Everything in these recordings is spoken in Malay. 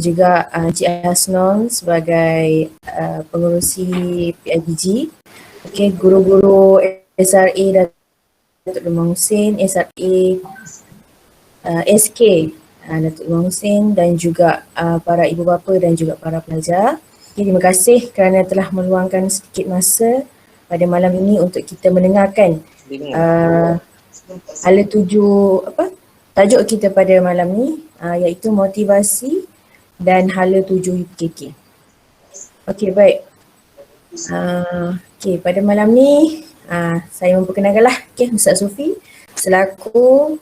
juga Encik Hasnol sebagai pengerusi PIBG. Okey, guru-guru SRA Datuk Lumang Husin, SRA SK Datuk Lumang Husin dan juga para ibu bapa dan juga para pelajar. Okay, terima kasih kerana telah meluangkan sedikit masa pada malam ini untuk kita mendengarkan hala tuju tajuk kita pada malam ni iaitu motivasi dan hala tuju UPKK. Okey, baik. Okey, pada malam ni saya memperkenalkanlah Ustaz Sufi selaku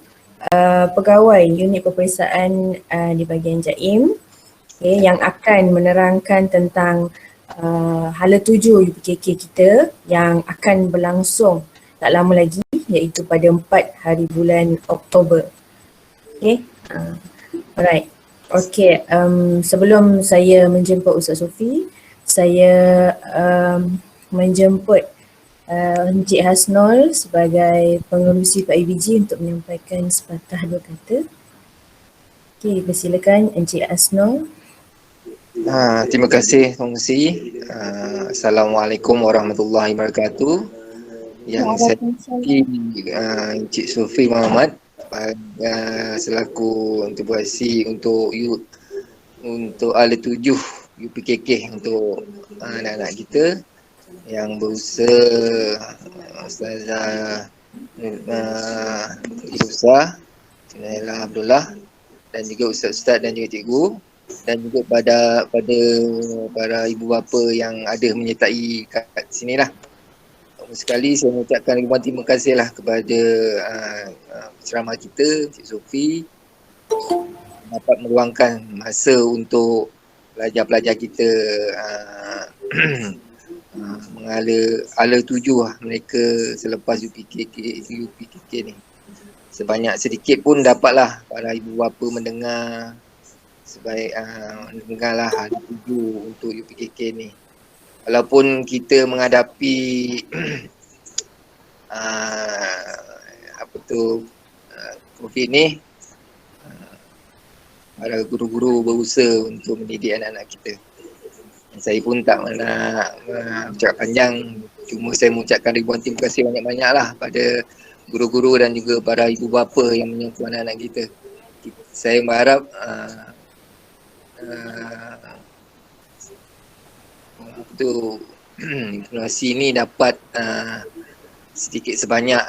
pegawai unit peperiksaan di bahagian Jaim, yang akan menerangkan tentang hala tuju UPKK kita yang akan berlangsung tak lama lagi, iaitu pada 4 hari bulan Oktober. Okay, alright. Okay, sebelum saya menjemput Ustaz Sufi, saya menjemput Encik Hasnol sebagai pengerusi PIBG untuk menyampaikan sepatah dua kata. Okay, persilakan Encik Hasnol. Terima kasih pengerusi. Assalamualaikum warahmatullahi wabarakatuh. Yang saya Encik Sufi Muhammad selaku intubasi untuk hala tujuh UPKK untuk anak-anak kita yang berusaha, Ustazah Yusa, Naila Abdullah dan juga ustaz-ustaz dan juga cikgu, dan juga pada para ibu bapa yang ada menyertai kat sinilah. Sekali saya mengucapkan ribuan terima kasihlah kepada penceramah kita, Cik Sofi, dapat meluangkan masa untuk pelajar-pelajar kita hala tuju mereka selepas UPKK ni. Sebanyak sedikit pun dapatlah para ibu bapa mendengar mendengarlah hala tuju untuk UPKK ni. Walaupun kita menghadapi COVID ni, para guru-guru berusaha untuk mendidik anak-anak kita. Saya pun tak nak bercakap panjang, cuma saya mengucapkan ribuan terima kasih banyak-banyak lah pada guru-guru dan juga para ibu bapa yang menyokong anak-anak kita. Saya berharap informasi ini dapat sedikit sebanyak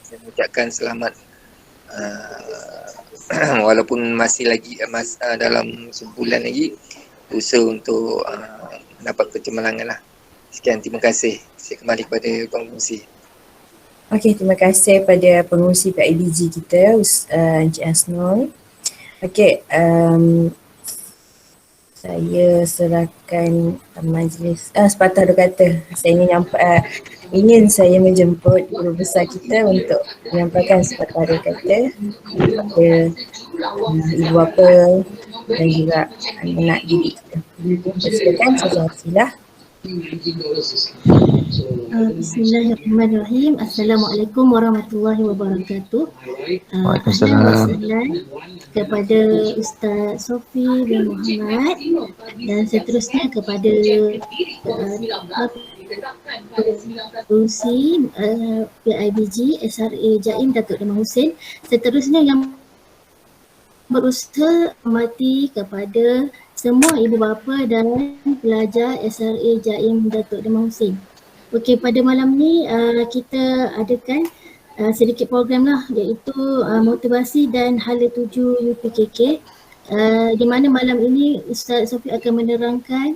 saya mengucapkan selamat walaupun masih lagi dalam sebulan lagi usaha untuk mendapat kecemerlangan lah. Sekian, terima kasih. Saya kembali kepada pengerusi. Okey, terima kasih pada pengerusi PIBG kita, Encik Hasnol. Okey, saya serahkan majlis sepatah dua kata. Saya ingin saya menjemput guru besar kita untuk menyampaikan sepatah dua kata kepada ibu bapa dan juga anak didik kita. Silakan, saya silah. Bismillahirrahmanirrahim. Assalamualaikum warahmatullahi wabarakatuh. Waalaikumsalam. Kepada Ustaz Sofi bin Muhammad dan seterusnya kepada pengerusi PIBG SRA Jaim Datuk Lumang Husin, seterusnya yang berusaha mati kepada semua ibu bapa dan pelajar SRA Jaim Datuk Lumang Husin. Okey, pada malam ni kita adakan sedikit program lah, iaitu motivasi dan hala tuju UPKK, di mana malam ini Ustaz Sofi akan menerangkan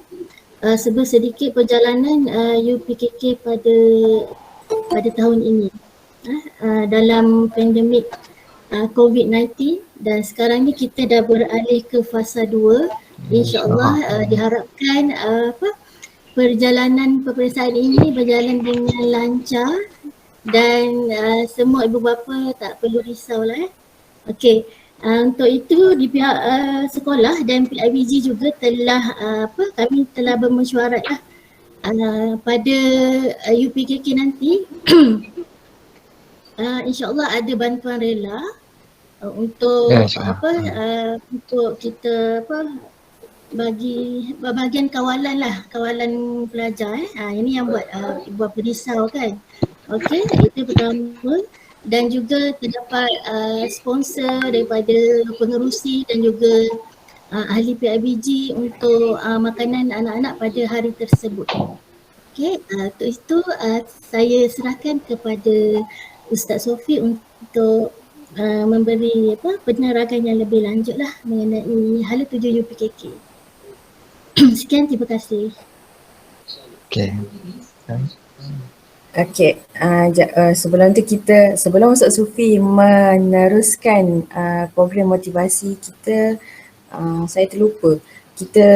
sedikit perjalanan UPKK pada tahun ini dalam pandemik COVID-19, dan sekarang ni kita dah beralih ke fasa 2. InsyaAllah diharapkan perjalanan peperiksaan ini berjalan dengan lancar dan semua ibu bapa tak perlu risau lah. Okey, untuk itu di pihak sekolah dan PIBG juga kami telah bermesyuarat lah pada UPKK nanti. InsyaAllah ada bantuan rela untuk InsyaAllah. untuk kita bagi bahagian kawalan lah, kawalan pelajar ini yang buat ibu bapa risau kan. Okey, itu pertama. Dan juga terdapat sponsor daripada pengerusi dan juga ahli PIBG untuk makanan anak-anak pada hari tersebut. Okey, untuk itu saya serahkan kepada Ustaz Sofi untuk memberi penerangan yang lebih lanjut lah mengenai hala tuju UPKK. Sekian, terima kasih. Okay. Okey, sebelum tu sebelum Ustaz Sufi meneruskan program motivasi kita, saya terlupa. Kita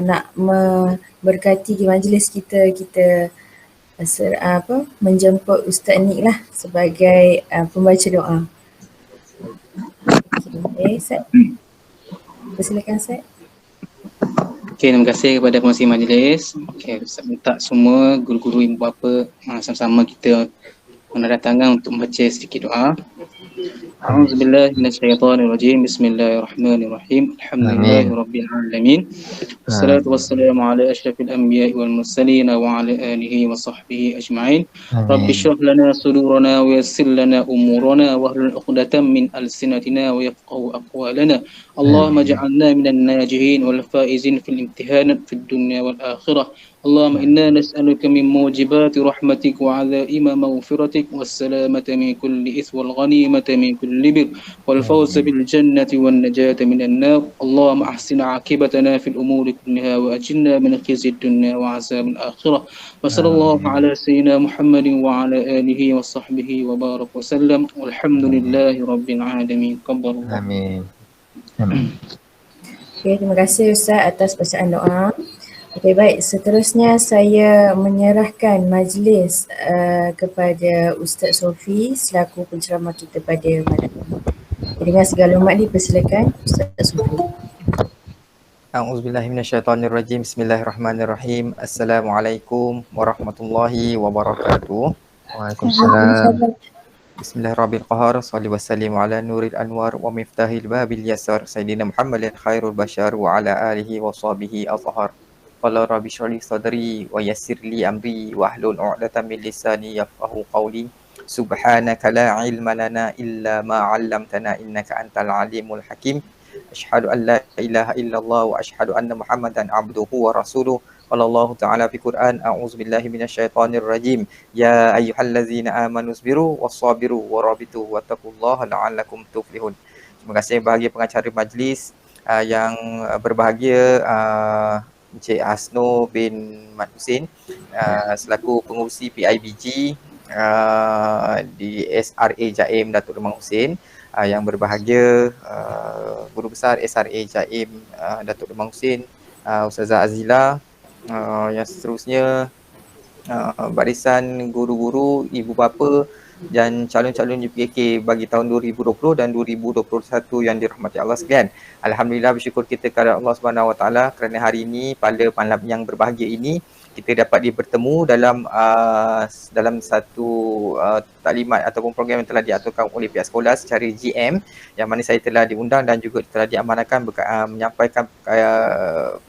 nak berkati di majlis kita menjemput Ustaz Nik lah sebagai pembaca doa. Okay, Ustaz. Persilakan Ustaz. Okey, terima kasih kepada pengurusi majlis. Okey, saya minta semua guru-guru ibu bapa sama-sama kita menandatangan untuk membaca sedikit doa. A'udzubillahi minasyaitonirrajim. Bismillahirrahmanirrahim. Alhamdulillahirabbil alamin. Wassalatu wassalamu ala asyrafil anbiya'i wal mursalin wa ala alihi wa sahbihi ajma'in. Rabbi shrah lana sudurana wa yassir lana umurana wahlul 'uqdatam min alsinatina wa yafqahu aqwalana. Allahumma ij'alna minan najihin wal faizin fil imtihan fid dunya wal akhirah. اللهم إنا نسألك من موجبات رحمتك وعزائم مغفرتك والسلامة من كل إثم والغنيمة من كل بر والفوز بالجنة والنجاة من النار. اللهم أحسن عاقبتنا في الأمور كلها وأجرنا من خزي الدنيا وعذاب الآخرة. وصلى الله على سيدنا محمد وعلى آله وصحبه وبارك وسلم والحمد لله رب العالمين. قبل الله. Amin. Okay, terima kasih Ustaz atas bacaan doa. Okey, baik, seterusnya saya menyerahkan majlis kepada Ustaz Sofi selaku penceramah kita pada malam ini. Dengan segala hormat dipersilakan Ustaz Sofi. A'udzubillahi minasyaitonirrajim. Bismillahirrahmanirrahim. Assalamualaikum warahmatullahi wabarakatuh. Waalaikumsalam. Bismillahirrahmanirrahim. Shalli wa sallim ala nuril anwar wa miftahil babil yasar Sayyidina Muhammadin khairul bashar wa ala alihi wa sahbihi azhar. Qala rabbi shrah li sadri wa yassir li amri wa hlul 'uqdatam min lisani yafqahu qawli. Subhanaka la ilma lana illa ma 'allamtana innaka antal alimul hakim. Asyhadu an la ilaha illallah wa asyhadu anna Muhammadan abduhu wa rasuluh. Qala Allah Ta'ala fi Quran, a'udzubillahi minasyaitonir rajim. Ya ayyuhallazina amanu sabiru wassabiru warabitu wattaqullaha la'allakum tuflihun. Terima kasih bagi pengacara majlis yang berbahagia Encik Hasno bin Mat Husin selaku pengurusi PIBG di SRA Jaim Datuk Demang Husin, yang berbahagia Guru Besar SRA Jaim Datuk Demang Husin, Ustazah Azila, yang seterusnya barisan guru-guru, ibu bapa dan calon-calon UPKK bagi tahun 2020 dan 2021 yang dirahmati Allah sekalian. Alhamdulillah, bersyukur kita kepada Allah Subhanahu Wa Taala kerana hari ini pada malam yang berbahagia ini kita dapat bertemu dalam satu taklimat ataupun program yang telah diaturkan oleh pihak sekolah secara GM, yang mana saya telah diundang dan juga telah diamanahkan menyampaikan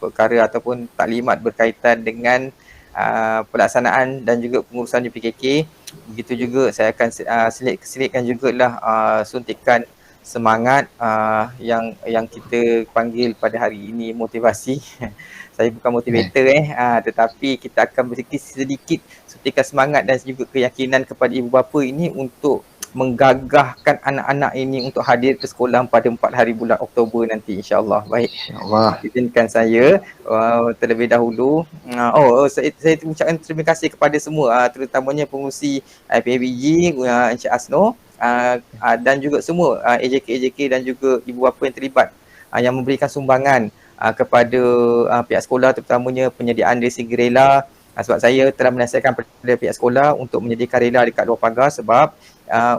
perkara ataupun taklimat berkaitan dengan pelaksanaan dan juga pengurusan UPKK. Begitu juga saya akan selitkan jugalah suntikan semangat yang kita panggil pada hari ini motivasi. Saya bukan motivator tetapi kita akan beri sedikit suntikan semangat dan juga keyakinan kepada ibu bapa ini untuk menggagahkan anak-anak ini untuk hadir ke sekolah pada 4 hari bulan Oktober nanti, insya-Allah. Baik, insya-Allah. Izinkan saya terlebih dahulu saya ucapkan terima kasih kepada semua, terutamanya pengurusi PIBG, Encik Hasno, dan juga semua AJK dan juga ibu bapa yang terlibat yang memberikan sumbangan kepada pihak sekolah, terutamanya penyediaan dressing rela. Sebab saya telah menasihatkan kepada pihak sekolah untuk menyediakan rela dekat luar pagar, sebab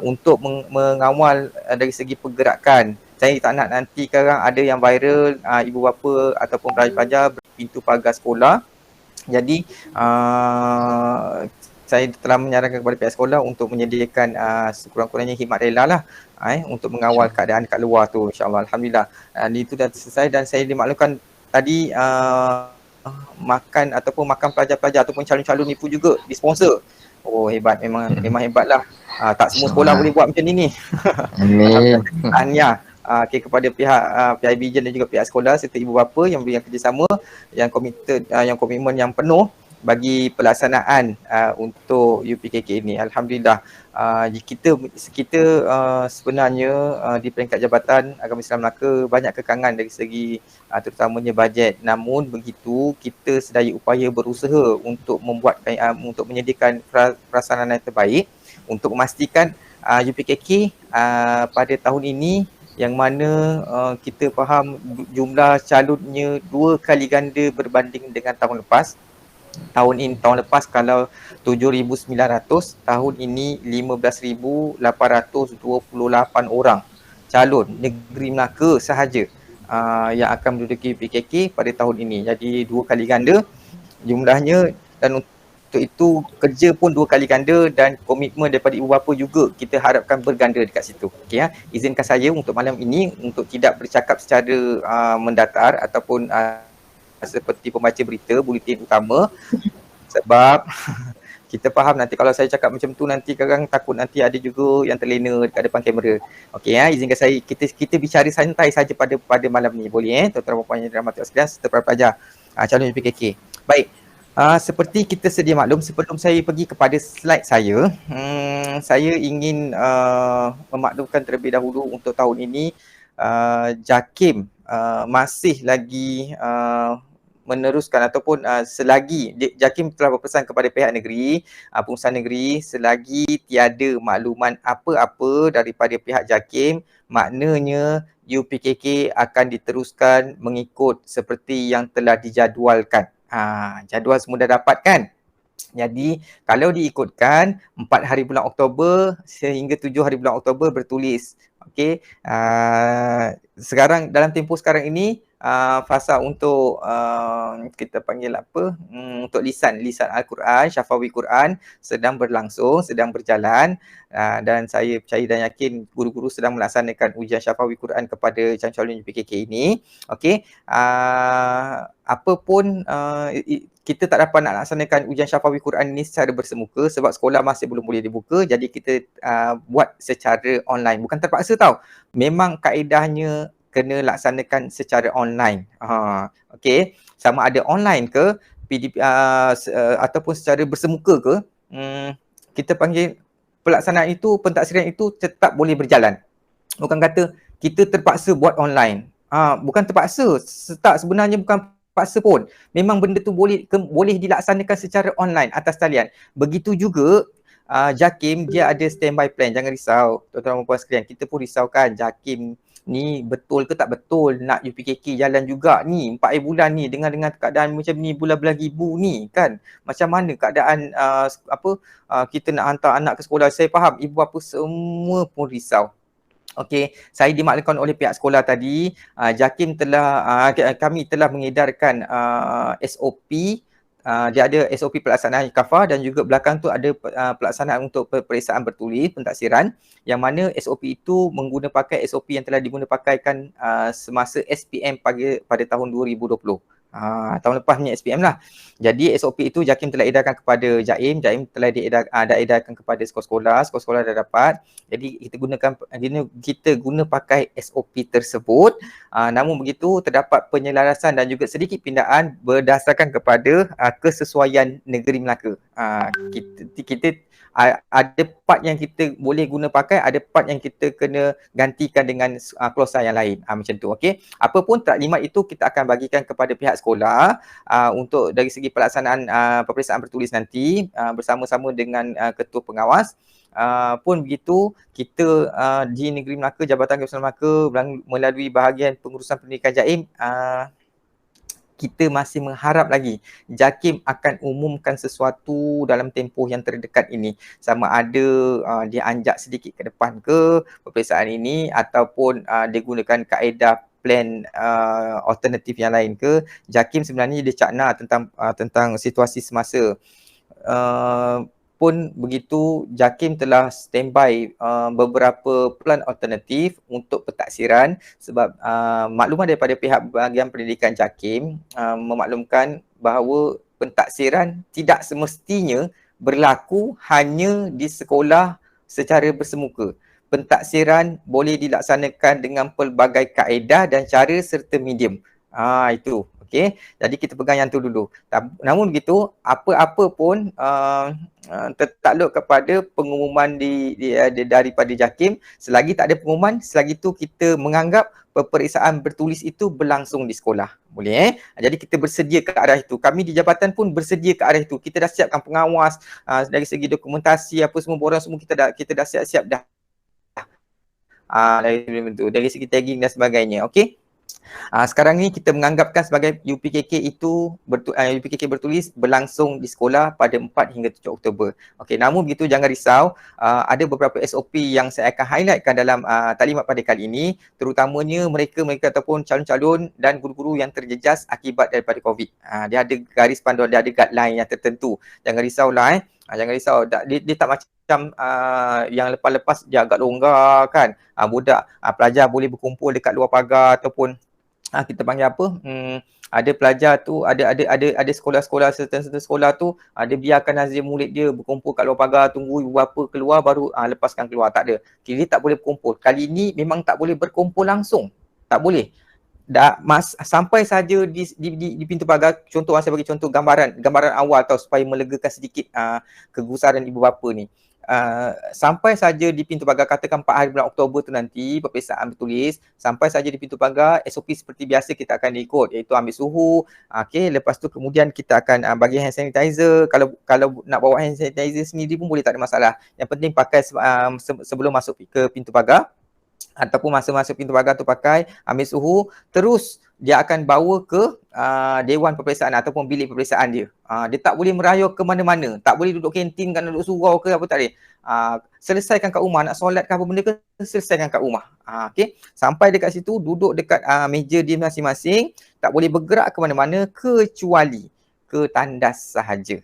untuk mengawal dari segi pergerakan. Saya tak nak nanti sekarang ada yang viral ibu bapa ataupun pelajar-pelajar pintu pagar sekolah. Jadi saya telah menyarankan kepada pihak sekolah untuk menyediakan sekurang-kurangnya khidmat rela lah untuk mengawal keadaan kat luar tu, insyaAllah. Alhamdulillah. Itu dah selesai dan saya dimaklumkan tadi makan ataupun makan pelajar-pelajar ataupun calon-calon ni pun juga disponsor. Oh hebat, memang hebatlah. Tak semua sekolah boleh buat macam ni. Amin. Tahniah kepada pihak PIBG dan juga pihak sekolah serta ibu bapa yang berikan kerjasama, yang komited, yang komitmen yang penuh bagi pelaksanaan untuk UPKK ini. Alhamdulillah. Kita sebenarnya di peringkat Jabatan Agama Islam Melaka banyak kekangan dari segi terutamanya bajet. Namun begitu kita sedaya upaya berusaha untuk untuk menyediakan prasarana yang terbaik untuk memastikan UPKK pada tahun ini yang mana kita faham jumlah calonnya 2 kali ganda berbanding dengan tahun lepas. Tahun lepas kalau 7,900, tahun ini 15,828 orang calon negeri Melaka sahaja yang akan menduduki PKK pada tahun ini. Jadi 2 kali ganda jumlahnya, dan untuk itu kerja pun 2 kali ganda dan komitmen daripada ibu bapa juga kita harapkan berganda dekat situ. Okey ya. Izinkan saya untuk malam ini untuk tidak bercakap secara mendatar ataupun seperti pembaca berita, buletin utama, sebab kita faham nanti kalau saya cakap macam tu nanti kadang takut nanti ada juga yang terlena dekat depan kamera. Okey ya, izinkan saya kita bicara santai saja pada malam ni, boleh tuan-tuan dan puan yang dirahmati sekalian serta para pelajar calon PKK. Baik. Seperti kita sedia maklum, sebelum saya pergi kepada slide saya, saya ingin memaklumkan terlebih dahulu untuk tahun ini JAKIM masih lagi meneruskan ataupun selagi JAKIM telah berpesan kepada pihak negeri, pengurusan negeri, selagi tiada makluman apa-apa daripada pihak JAKIM, maknanya UPKK akan diteruskan mengikut seperti yang telah dijadualkan. Jadual semua dah dapat kan? Jadi kalau diikutkan 4 hari bulan Oktober sehingga 7 hari bulan Oktober bertulis. Okey. Sekarang dalam tempoh sekarang ini fasa untuk kita panggil apa? Untuk lisan Al-Quran, Syafawi Quran sedang berlangsung, sedang berjalan, dan saya percaya dan yakin guru-guru sedang melaksanakan ujian Syafawi Quran kepada calon-calon UPKK ini. Okey. Apapun kita tak dapat nak laksanakan ujian Syafawi Quran ini secara bersemuka sebab sekolah masih belum boleh dibuka, jadi kita buat secara online. Bukan terpaksa tau. Memang kaedahnya kena laksanakan secara online. Okey, sama ada online ke PDP ataupun secara bersemuka ke, kita panggil pelaksanaan itu, pentaksiran itu tetap boleh berjalan. Bukan kata kita terpaksa buat online. Bukan terpaksa, sebenarnya bukan paksa pun. Memang benda tu boleh dilaksanakan secara online atas talian. Begitu juga JAKIM dia ada standby plan. Jangan risau tuan-tuan dan puan sekalian. Kita pun risau kan JAKIM ni betul ke tak betul nak UPKK jalan juga ni 4 bulan ni dengan keadaan macam ni, belah-belah-gibu ni kan. Macam mana keadaan kita nak hantar anak ke sekolah. Saya faham ibu bapa semua pun risau. Okey, saya dimaklumkan oleh pihak sekolah tadi, JAKIM kami telah mengedarkan SOP. Dia ada SOP pelaksanaan kafah dan juga belakang tu ada pelaksanaan untuk peperiksaan bertulis pentaksiran, yang mana SOP itu pakai SOP yang telah pakaikan semasa SPM pada tahun 2020. Tahun lepas punya SPM lah. Jadi SOP itu JAKIM telah edarkan kepada JAIM telah edarkan kepada sekolah-sekolah dah dapat. Jadi kita guna pakai SOP tersebut. Namun begitu terdapat penyelarasan dan juga sedikit pindaan berdasarkan kepada kesesuaian negeri Melaka. Kita ada part yang kita boleh guna pakai, ada part yang kita kena gantikan dengan klausa yang lain. Macam tu, okey. Apapun taklimat itu kita akan bagikan kepada pihak sekolah untuk dari segi pelaksanaan peperiksaan bertulis nanti bersama-sama dengan ketua pengawas. Pun begitu, kita di negeri Melaka, Jabatan Agama Islam Melaka melalui bahagian pengurusan pendidikan JAIM, kita masih mengharap lagi JAKIM akan umumkan sesuatu dalam tempoh yang terdekat ini. Sama ada dia anjak sedikit ke depan ke peperiksaan ini ataupun dia gunakan kaedah plan alternatif yang lain ke. JAKIM sebenarnya dia cakna tentang situasi semasa. Walaupun begitu, JAKIM telah standby beberapa plan alternatif untuk pentaksiran sebab makluman daripada pihak bahagian pendidikan JAKIM memaklumkan bahawa pentaksiran tidak semestinya berlaku hanya di sekolah secara bersemuka. Pentaksiran boleh dilaksanakan dengan pelbagai kaedah dan cara serta medium. Itu. Okey. Jadi kita pegang yang tu dulu. Namun begitu, apa-apa pun tertakluk kepada pengumuman daripada JAKIM, selagi tak ada pengumuman, selagi tu kita menganggap peperiksaan bertulis itu berlangsung di sekolah. Boleh Jadi kita bersedia ke arah itu. Kami di jabatan pun bersedia ke arah itu. Kita dah siapkan pengawas dari segi dokumentasi apa semua borang semua kita dah siap-siap dah. Dari segi tagging dan sebagainya. Okey. Sekarang ni kita menganggapkan sebagai UPKK itu UPKK bertulis berlangsung di sekolah pada 4 hingga 7 Oktober. Okey, namun begitu jangan risau, ada beberapa SOP yang saya akan highlightkan dalam taklimat pada kali ini, terutamanya mereka ataupun calon-calon dan guru-guru yang terjejas akibat daripada COVID. Dia ada garis panduan, dia ada guideline yang tertentu. Jangan risaulah jangan risau. Dia tak macam yang lepas-lepas dia agak longgar kan. Budak pelajar boleh berkumpul dekat luar pagar ataupun kita panggil apa? Ada pelajar tu, ada sekolah-sekolah, certain sekolah tu dia biarkan hasil murid dia berkumpul kat luar pagar, tunggu ibu bapa keluar baru lepaskan keluar. Tak ada. Dia tak boleh berkumpul. Kali ni memang tak boleh berkumpul langsung. Tak boleh. Sampai saja di pintu pagar, contoh saya bagi contoh gambaran awal supaya melegakan sedikit kegusaran ibu bapa ni. Sampai saja di pintu pagar, katakan 4 hari bulan Oktober tu nanti peperiksaan bertulis, sampai saja di pintu pagar SOP seperti biasa kita akan ikut, iaitu ambil suhu, lepas tu kemudian kita akan bagi hand sanitizer. Kalau nak bawa hand sanitizer sendiri pun boleh, tak ada masalah. Yang penting pakai sebelum masuk ke pintu pagar ataupun masa masuk pintu pagar tu pakai, ambil suhu, terus dia akan bawa ke dewan peperiksaan ataupun bilik peperiksaan dia. Dia tak boleh merayau ke mana-mana, tak boleh duduk kantin kan, duduk surau ke apa, tak boleh. Selesaikan kat rumah, nak solat ke apa benda ke, selesaikan kat rumah. Okey, sampai dekat situ duduk dekat meja dia masing-masing, tak boleh bergerak ke mana-mana kecuali ke tandas sahaja.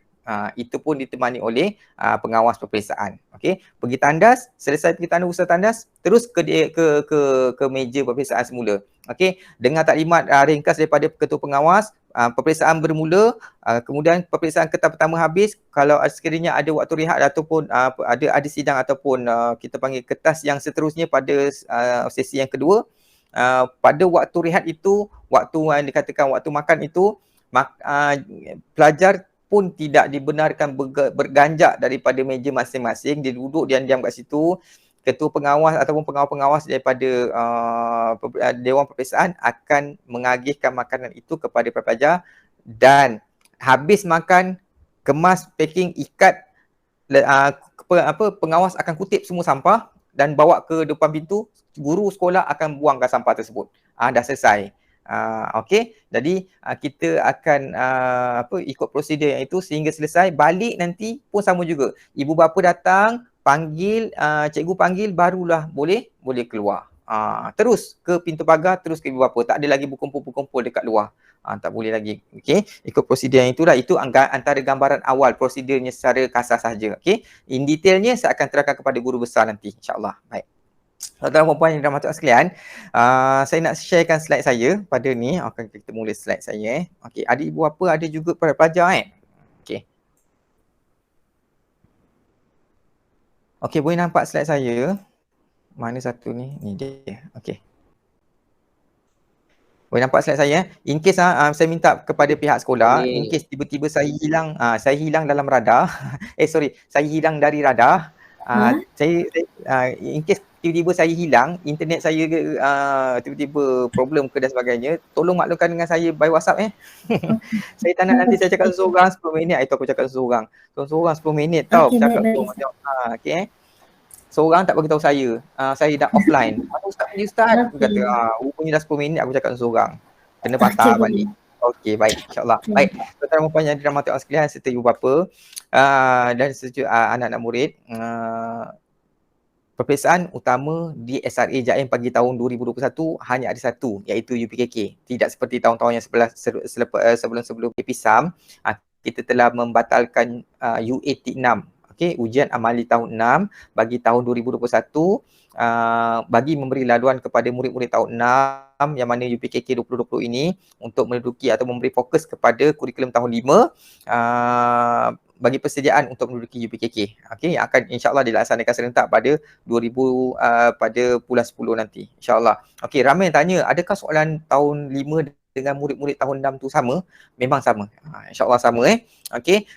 Itu pun ditemani oleh pengawas peperiksaan. Okey, pergi tandas, selesai pergi tandas, terus ke meja peperiksaan semula. Okey, dengan taklimat ringkas daripada ketua pengawas, peperiksaan bermula, kemudian peperiksaan ketas pertama habis, kalau sekiranya ada waktu rehat ataupun ada sidang ataupun kita panggil ketas yang seterusnya pada sesi yang kedua, pada waktu rehat itu, waktu yang dikatakan waktu makan itu, pelajar pun tidak dibenarkan berganjak daripada meja masing-masing. Dia duduk diam-diam kat situ. Ketua pengawas ataupun pengawal-pengawas daripada Dewan Peperiksaan akan mengagihkan makanan itu kepada pelajar, dan habis makan, kemas, packing, ikat, pengawas akan kutip semua sampah dan bawa ke depan pintu. Guru sekolah akan buangkan sampah tersebut. Dah selesai. Okey, jadi kita akan ikut prosedur yang itu sehingga selesai. Balik nanti pun sama juga. Ibu bapa datang, panggil, cikgu panggil, barulah boleh keluar. Terus ke pintu pagar, terus ke ibu bapa. Tak ada lagi berkumpul-kumpul dekat luar. Tak boleh lagi. Okey, ikut prosedur yang itulah. Itu antara gambaran awal prosedurnya secara kasar sahaja. Okey, in detailnya saya akan terangkan kepada guru besar nanti, insya-Allah. Baik. Tuan-tuan dan puan yang dirahmati sekalian, saya nak sharekan slide saya pada ni. Kita mula slide saya. Okey, ada ibu bapa, ada juga para pelajar Okey. Okey, boleh nampak slide saya? Mana satu ni? Ni dia. Okey. Boleh nampak slide saya? In case saya minta kepada pihak sekolah, in case tiba-tiba saya hilang dalam radar. Saya hilang dari radar. In case tiba-tiba saya hilang, internet saya tiba-tiba problem ke dan sebagainya, tolong maklumkan dengan saya by WhatsApp Saya tak nak nanti saya cakap seorang 10 minit, itu aku cakap seorang 10 minit tau, cakap tu macam seorang tak bagi tahu saya dah offline. Ustaz, kata rupanya dah 10 minit aku cakap seorang, kena patah balik. Okey, baik, insya-Allah. Baik, tuan-tuan dan puan yang dirahmati Allah sekalian serta ibu bapa dan anak-anak murid, peperiksaan utama di SRA JAIM pagi tahun 2021 hanya ada satu, iaitu UPKK. Tidak seperti tahun-tahun yang sebelum PPSAM, kita telah membatalkan UA T6. okey, ujian amali tahun 6 bagi tahun 2021 bagi memberi laluan kepada murid-murid tahun 6 yang mana UPKK 2020 ini untuk menduduki atau memberi fokus kepada kurikulum tahun 5 bagi persediaan untuk menduduki UPKK. Okey, yang akan insya-Allah dilaksanakan serentak pada 2000 pada bulan 10 nanti insya-Allah. Okey, ramai yang tanya adakah soalan tahun 5 dengan murid-murid tahun 6 tu sama? Memang sama. Insya-Allah sama Okey,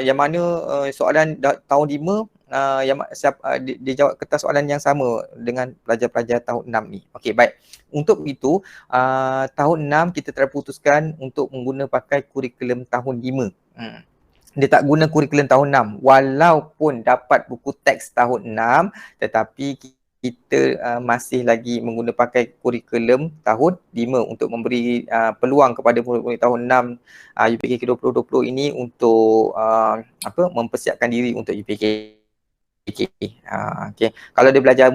yang mana soalan tahun 5 dia jawab kertas soalan yang sama dengan pelajar-pelajar tahun 6 ni. Okey, baik. Untuk itu tahun 6 kita telah putuskan untuk mengguna pakai kurikulum tahun 5. Dia tak guna kurikulum tahun 6 walaupun dapat buku teks tahun 6 tetapi kita masih lagi mengguna pakai kurikulum tahun 5 untuk memberi peluang kepada murid-murid tahun 6 UPKK 2020 ini untuk mempersiapkan diri untuk UPKK. Okay. Kalau dia belajar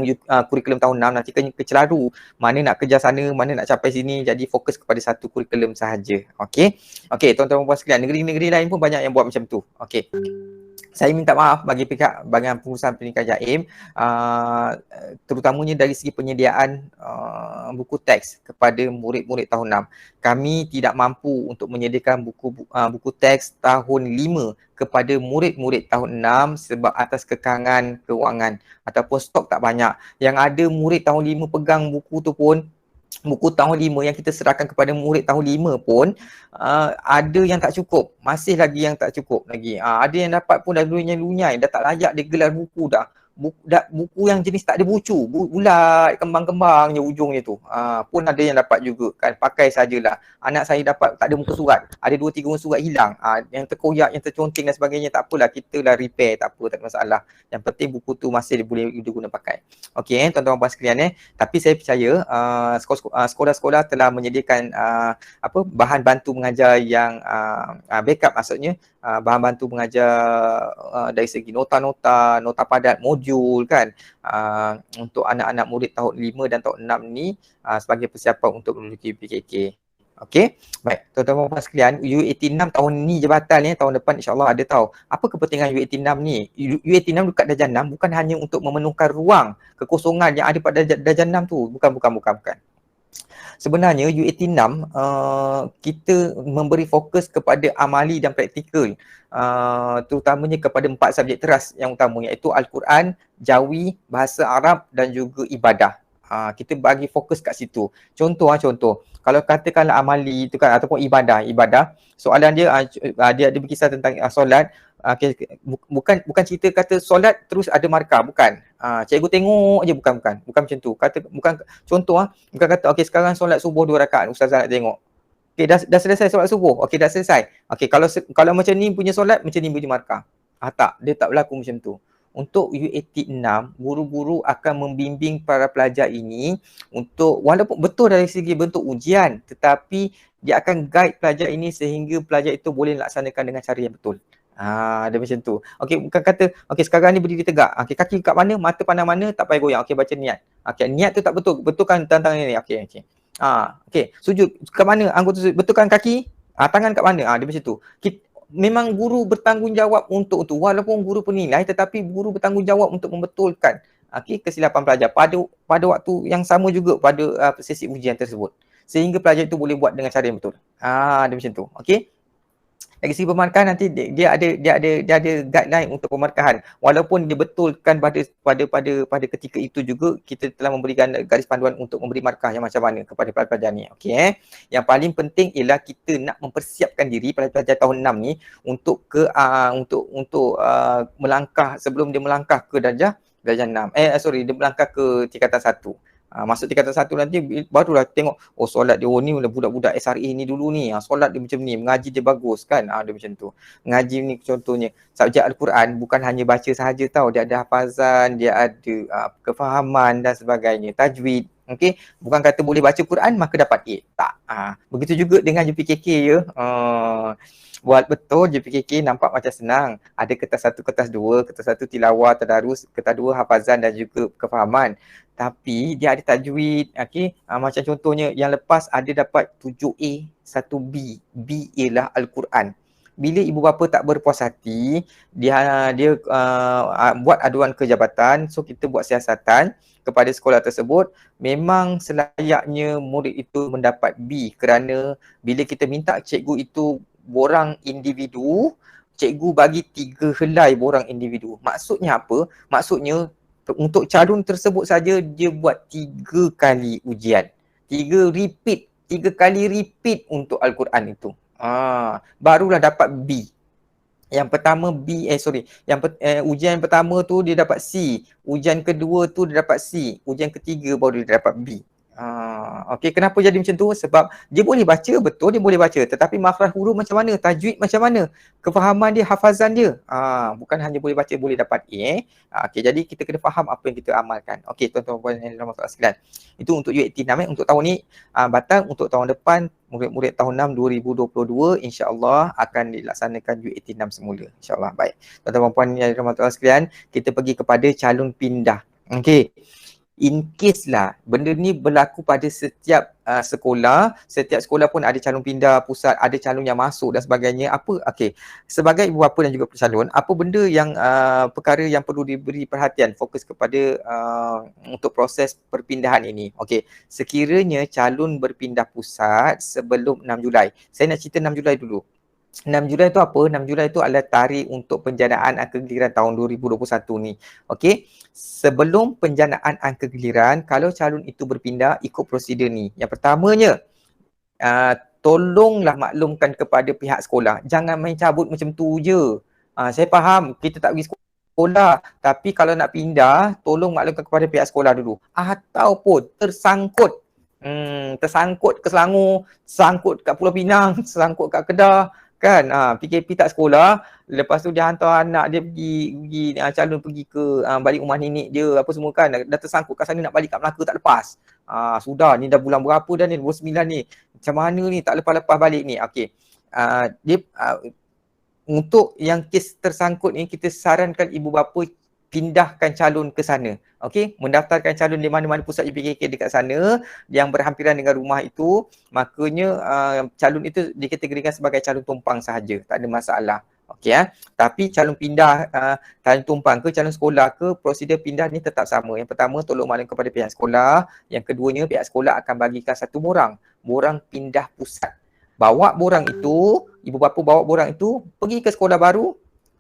kurikulum tahun 6 nanti kecelaru mana nak kejar sana, mana nak capai sini, jadi fokus kepada satu kurikulum sahaja. Okey. Okey, tuan-tuan dan puan sekalian, negeri-negeri lain pun banyak yang buat macam tu. Okey. Saya minta maaf bagi pihak bahagian pengurusan pendidikan Jaim terutamanya dari segi penyediaan buku teks kepada murid-murid tahun 6. Kami tidak mampu untuk menyediakan buku teks tahun 5 kepada murid-murid tahun 6 sebab atas kekangan kewangan ataupun stok tak banyak. Yang ada murid tahun 5 pegang buku tu pun, buku tahun 5 yang kita serahkan kepada murid tahun 5 pun ada yang tak cukup, masih lagi yang tak cukup lagi. Ada yang dapat pun dah lunyai-lunyai, dah tak layak dia gelar buku dah. Buku yang jenis tak ada bucu, bulat, kembang-kembang je ujungnya tu. Pun ada yang dapat juga kan, pakai sajalah. Anak saya dapat tak ada muka surat, ada 2-3 muka surat hilang. Yang terkoyak, yang terconteng dan sebagainya, tak apalah, kita lah repair, tak apa, tak ada masalah. Yang penting buku tu masih boleh diguna pakai. Okey, tuan-tuan puan sekalian tapi saya percaya sekolah-sekolah telah menyediakan bahan bantu mengajar yang backup, maksudnya bahan bantu mengajar dari segi nota-nota, nota padat, modul kan, untuk anak-anak murid tahun 5 dan tahun 6 ni sebagai persiapan untuk menduduki PKK. Okey, baik tuan-tuan dan puan sekalian, U86 tahun ni je batal ni, tahun depan insya-Allah ada tahu. Apa kepentingan U86 ni? U86 dekat darjah 6 bukan hanya untuk memenuhkan ruang kekosongan yang ada pada darjah 6 tu, bukan. Sebenarnya U86 kita memberi fokus kepada amali dan praktikal, terutamanya kepada 4 subjek teras yang utama, iaitu Al-Quran, Jawi, Bahasa Arab dan juga Ibadah. Kita bagi fokus kat situ. Contoh kalau katakanlah amali tu kan ataupun ibadah, soalan dia dia berkisah tentang solat. Bukan cerita kata solat terus ada markah, bukan. Cikgu tengok je, bukan macam tu. Bukan kata okey sekarang solat subuh 2 rakaat, ustazah nak tengok. Okey dah selesai solat subuh. Okey dah selesai. Okey kalau macam ni punya solat, macam ni punya markah. Tak, dia tak berlaku macam tu. Untuk U86, guru-guru akan membimbing para pelajar ini untuk, walaupun betul dari segi bentuk ujian, tetapi dia akan guide pelajar ini sehingga pelajar itu boleh laksanakan dengan cara yang betul. Dia macam tu. Okey, bukan kata okey sekarang ni berdiri tegak. Okey, kaki kat mana, mata pandang mana, tak payah goyang. Okey, baca niat. Okey, niat tu tak betul. Betulkan tangan ni. Okey. Okey, sujud kat mana? Anggota sujud. Betulkan kaki. Tangan kat mana? Dia macam tu. Memang guru bertanggungjawab untuk tu, walaupun guru penilai tetapi guru bertanggungjawab untuk membetulkan kesilapan pelajar pada waktu yang sama juga pada sesi ujian tersebut, sehingga pelajar itu boleh buat dengan cara yang betul. Dia macam tu. Okey. Dari segi pemarkahan nanti dia ada guideline untuk pemarkahan, walaupun dibetulkan pada ketika itu juga kita telah memberikan garis panduan untuk memberi markah yang macam mana kepada pelajar ni. Okey. Yang paling penting ialah kita nak mempersiapkan diri pelajar tahun 6 ni untuk melangkah, sebelum dia melangkah ke darjah 6. Dia melangkah ke tingkatan 1. Masuk tingkatan 1 nanti barulah tengok solat dia ni budak-budak SRA ni dulu ni, solat dia macam ni, mengaji dia bagus kan, dia macam tu. Mengaji ni contohnya subjek Al-Quran bukan hanya baca sahaja tau, dia ada hafazan, dia ada kefahaman dan sebagainya, tajwid. Okey, bukan kata boleh baca Quran maka dapat A. Tak. Begitu juga dengan UPKK ya. Buat betul UPKK nampak macam senang. Ada kertas 1, kertas 2, kertas 1 tilawah, tadarus, kertas 2 hafazan dan juga kefahaman. Tapi dia ada tajwid. Okey, macam contohnya yang lepas ada dapat 7A, 1B. B ialah Al-Quran. bila ibu bapa tak berpuas hati, dia buat aduan ke jabatan, so kita buat siasatan kepada sekolah tersebut, memang selayaknya murid itu mendapat B, kerana bila kita minta cikgu itu borang individu, cikgu bagi 3 helai borang individu. Maksudnya apa? Maksudnya untuk calon tersebut saja dia buat 3 kali ujian. 3 kali repeat untuk Al-Quran itu. Barulah dapat B. Yang pertama ujian yang pertama tu dia dapat C, ujian kedua tu dia dapat C, ujian ketiga baru dia dapat B. Okey, kenapa jadi macam tu? Sebab dia boleh baca, betul dia boleh baca, tetapi makhraj huruf macam mana, tajwid macam mana, kefahaman dia, hafazan dia, bukan hanya boleh baca boleh dapat A. Okey, jadi kita kena faham apa yang kita amalkan. Okey, tuan-tuan dan puan-puan sekalian, itu untuk UAT6 untuk tahun ni. Batang untuk tahun depan, murid-murid tahun 6 2022 insya-Allah akan dilaksanakan UAT6 semula, insya-Allah. Baik, tuan-tuan dan puan yang dirahmati sekalian, kita pergi kepada calon pindah. Okey, in case lah benda ni berlaku pada setiap sekolah, setiap sekolah pun ada calon pindah pusat, ada calon yang masuk dan sebagainya. Okey, sebagai ibu bapa dan juga pencalon, apa benda yang perkara yang perlu diberi perhatian, fokus kepada untuk proses perpindahan ini. Okey, sekiranya calon berpindah pusat sebelum 6 Julai. Saya nak cerita 6 Julai dulu. 6 Julai tu apa? 6 Julai tu adalah tarikh untuk penjanaan angka giliran tahun 2021 ni. Okey, sebelum penjanaan angka giliran, kalau calon itu berpindah, ikut prosedur ni. Yang pertamanya, tolonglah maklumkan kepada pihak sekolah. Jangan main cabut macam tu je. Saya faham kita tak pergi sekolah, tapi kalau nak pindah, tolong maklumkan kepada pihak sekolah dulu. Ataupun tersangkut ke Selangor, tersangkut kat Pulau Pinang, tersangkut kat Kedah, kan, PKP tak sekolah, lepas tu dia hantar anak dia pergi calon pergi ke balik rumah nenek dia apa semua kan, dah tersangkut kat sana, nak balik kat Melaka tak lepas. Sudah ni dah bulan berapa dah ni, 29 ni, macam mana ni tak lepas-lepas balik ni. Okey, dia untuk yang kes tersangkut ni, kita sarankan ibu bapa pindahkan calon ke sana. Okey, mendaftarkan calon di mana-mana pusat UPKK dekat sana yang berhampiran dengan rumah itu, makanya calon itu dikategorikan sebagai calon tumpang sahaja, tak ada masalah. Okey, tapi calon pindah, calon tumpang ke calon sekolah ke, prosedur pindah ni tetap sama. Yang pertama, tolong maklum kepada pihak sekolah. Yang keduanya, pihak sekolah akan bagikan satu borang pindah pusat. Bawa borang itu, ibu bapa bawa borang itu pergi ke sekolah baru,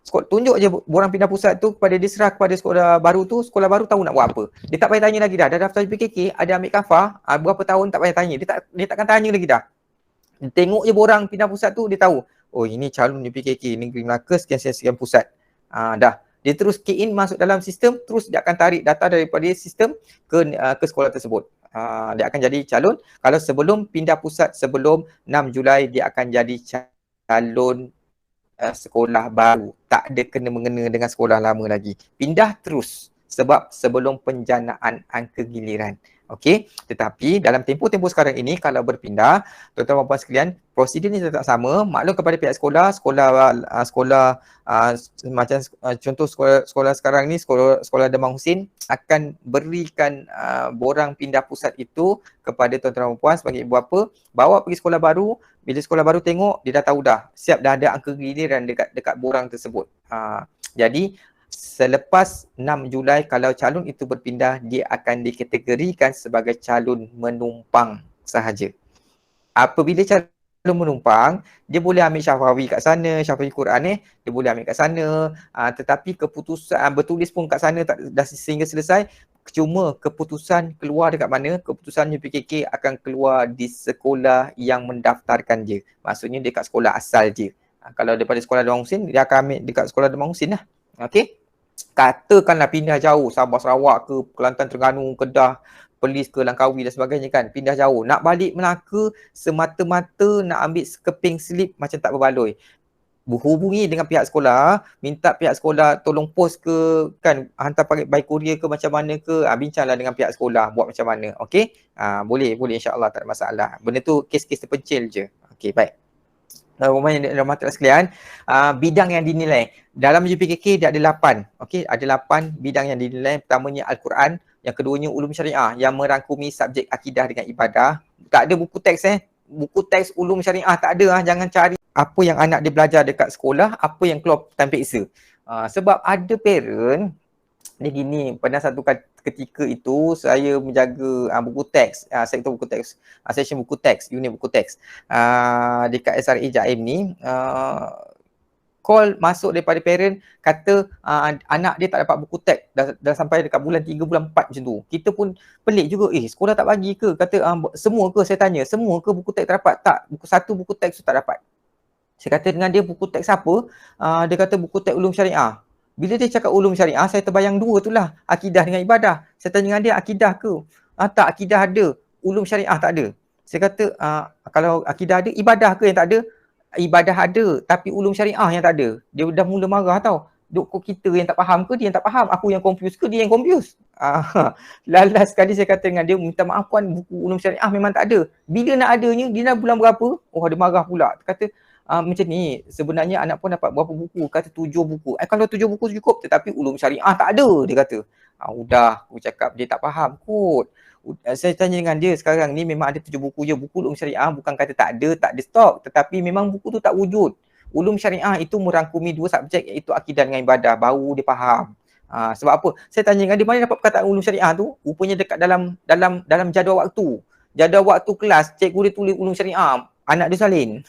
tunjuk je borang pindah pusat tu kepada dia, serah kepada sekolah baru tu, sekolah baru tahu nak buat apa. Dia tak payah tanya lagi dah daftar PKK, ada ambil kafah, berapa tahun tak payah tanya. Dia takkan tanya lagi dah. Dia tengok je borang pindah pusat tu, dia tahu, oh ini calon PKK Negeri Melaka sekian pusat. Dah. Dia terus key in masuk dalam sistem, terus dia akan tarik data daripada sistem ke sekolah tersebut. Dia akan jadi calon. Kalau sebelum pindah pusat sebelum 6 Julai, dia akan jadi calon sekolah baru, tak ada kena-mengena dengan sekolah lama lagi. Pindah terus sebab sebelum penjanaan angka giliran. Okey, tetapi dalam tempoh-tempoh sekarang ini kalau berpindah, tuan-tuan dan puan sekalian, prosedur ni tetap sama. Maklum kepada pihak sekolah macam contoh sekolah sekarang ni, sekolah Demang Husin akan berikan borang pindah pusat itu kepada tuan-tuan dan puan sebagai ibu bapa, bawa pergi sekolah baru. Bila sekolah baru tengok, dia dah tahu dah, siap dah ada angka giliran dekat borang tersebut. Jadi selepas 6 Julai kalau calon itu berpindah, dia akan dikategorikan sebagai calon menumpang sahaja. Apabila calon menumpang, dia boleh ambil syafawi kat sana, syafawi Quran dia boleh ambil kat sana, tetapi keputusan bertulis pun kat sana dah sehingga selesai. Cuma keputusan keluar dekat mana, keputusan UPKK akan keluar di sekolah yang mendaftarkan dia. Maksudnya dekat sekolah asal je. Kalau daripada sekolah Demang Husin, dia akan ambil dekat sekolah Demang Husin lah. Okey. Katakanlah pindah jauh, Sabah, Sarawak ke Kelantan, Terengganu, Kedah, Perlis ke Langkawi dan sebagainya kan, pindah jauh. Nak balik Melaka semata-mata nak ambil sekeping slip macam tak berbaloi. Berhubungi dengan pihak sekolah, minta pihak sekolah tolong post ke, kan, hantar pakai by courier ke macam mana ke, bincanglah dengan pihak sekolah buat macam mana. Okey, boleh insya-Allah, tak ada masalah. Benda tu kes-kes terpencil je. Okey, baik. Rumah yang dirahmati sekalian, bidang yang dinilai dalam UPKK dia ada 8. Okey, ada 8 bidang yang dinilai. Pertamanya Al-Quran, yang keduanya ulum syariah yang merangkumi subjek akidah dengan ibadah. Tak ada buku teks buku teks ulum syariah tak ada. Jangan cari apa yang anak dia belajar dekat sekolah, apa yang keluar time peksa. Sebab ada parent dia gini, pada satu ketika itu saya menjaga buku teks, sektor buku teks, session buku teks, unit buku teks dekat SRA Jaim ni. Call masuk daripada parent kata anak dia tak dapat buku teks dah sampai dekat bulan 3, bulan 4 macam tu. Kita pun pelik juga, sekolah tak bagi ke? Kata semua ke? Saya tanya, semua ke buku teks tak dapat? Tak, buku teks tu tak dapat. Saya kata dengan dia, buku teks apa? Dia kata buku teks ulum syariah. Bila dia cakap ulum syariah, saya terbayang dua tu lah, akidah dengan ibadah. Saya tanya dengan dia, akidah ke? Tak, akidah ada, ulum syariah tak ada. Saya kata, kalau akidah ada, ibadah ke yang tak ada? Ibadah ada, tapi ulum syariah yang tak ada. Dia dah mula marah tau. Duk kok kita yang tak faham ke dia yang tak faham? Aku yang confused ke dia yang confused? Last sekali saya kata dengan dia, minta maaf puan, buku ulum syariah memang tak ada. Bila nak adanya, dia dah bulan berapa? Dia marah pula. Dia kata, macam ni, sebenarnya anak pun dapat berapa buku? Kata 7 buku. Kalau 7 buku cukup, tetapi ulum syariah tak ada, dia kata. Udah, aku cakap dia tak faham kot. Saya tanya dengan dia, sekarang ni memang ada 7 buku je. Buku ulum syariah bukan kata tak ada stok, tetapi memang buku tu tak wujud. Ulum syariah itu merangkumi 2 subjek, iaitu akidah dengan ibadah, baru dia faham. Sebab apa? Saya tanya dengan dia, mana dapat perkataan ulum syariah tu? Rupanya dekat dalam jadual waktu. Jadual waktu kelas, cikgu dia tulis ulum syariah, anak dia salin.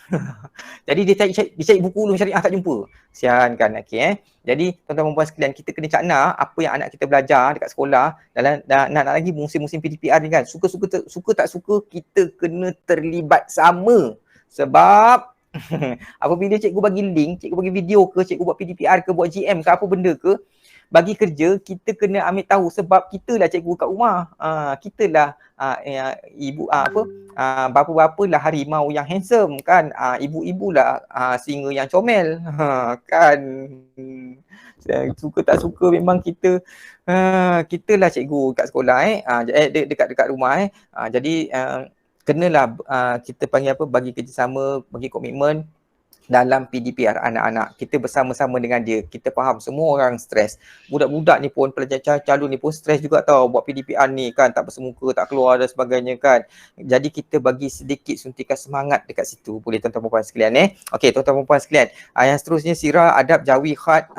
Jadi dia cari buku ulum syariah tak jumpa. Sian kan, okey. Jadi tuan-tuan dan puan sekalian, kita kena cakna apa yang anak kita belajar dekat sekolah. Dalam nak lagi musim-musim PDPR ni kan, suka tak suka, kita kena terlibat sama. Sebab apabila cikgu bagi link, cikgu bagi video ke, cikgu buat PDPR ke, buat GM ke, apa benda ke, bagi kerja, kita kena ambil tahu sebab kitalah cikgu kat rumah. Kitalah ibu bapa-bapa lah harimau yang handsome kan. Ibu-ibu lah singa yang comel. Kan. Suka tak suka memang kitalah cikgu kat sekolah dekat rumah jadi kenalah kita panggil bagi kerjasama, bagi komitmen dalam PDPR anak-anak. Kita bersama-sama dengan dia. Kita faham semua orang stres. Budak-budak ni pun, pelajar calon ni pun stres juga tau buat PDPR ni kan. Tak bersemuka, tak keluar dan sebagainya kan. Jadi kita bagi sedikit suntikan semangat dekat situ. Boleh tuan-tuan perempuan sekalian Okey, tuan-tuan perempuan sekalian. Yang seterusnya sirah, adab, jawi, khat,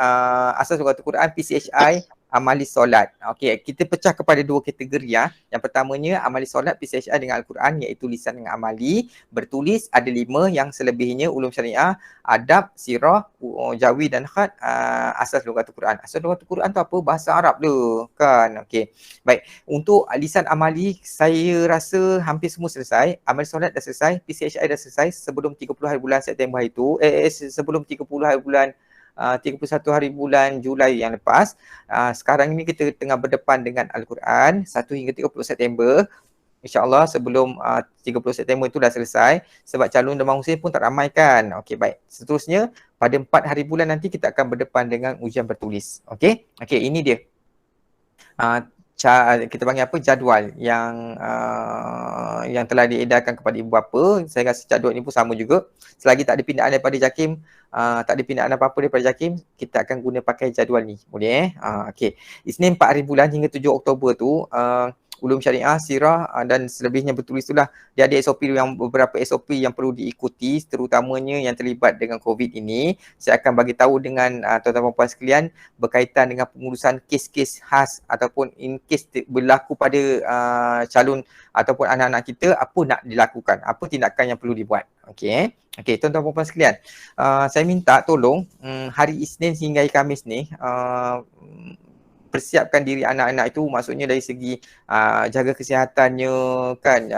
asas lugatul Quran, PCHI, amali solat. Okey, kita pecah kepada 2 kategori Yang pertamanya amali solat PCHI dengan Al-Quran, iaitu lisan dengan amali. Bertulis ada 5, yang selebihnya ulum syariah, adab, sirah, jawi dan khat, asas lugatul Quran. Asas lugatul Quran tu apa? Bahasa Arab tu kan. Okey. Baik, untuk lisan amali saya rasa hampir semua selesai. Amali solat dah selesai, PCHI dah selesai sebelum 30 hari bulan September itu. Sebelum 30 hari bulan 31 hari bulan Julai yang lepas. Sekarang ini kita tengah berdepan dengan Al-Quran 1 hingga 30 September. InsyaAllah sebelum 30 September itu dah selesai. Sebab calon Demam Hussein pun tak ramai kan. Okey, baik. Seterusnya pada 4 hari bulan nanti kita akan berdepan dengan ujian bertulis. Okey, ini dia. Kita panggil jadual yang telah diedarkan kepada ibu bapa. Saya rasa jadual ni pun sama juga. Selagi tak ada pindaan daripada JAKIM, tak ada pindaan apa-apa daripada JAKIM, kita akan guna pakai jadual ni. Boleh okey. Isnin 4 hari bulan hingga 7 Oktober tu ulum syariah, sirah dan selebihnya bertulis itulah. Dia ada SOP beberapa SOP yang perlu diikuti, terutamanya yang terlibat dengan COVID ini. Saya akan bagi tahu dengan tuan-tuan puan sekalian berkaitan dengan pengurusan kes-kes khas ataupun in case berlaku pada calon ataupun anak-anak kita, apa nak dilakukan, apa tindakan yang perlu dibuat. Okey, tuan-tuan puan sekalian, saya minta tolong hari Isnin hingga hari Khamis ni persiapkan diri anak-anak itu, maksudnya dari segi jaga kesihatannya kan,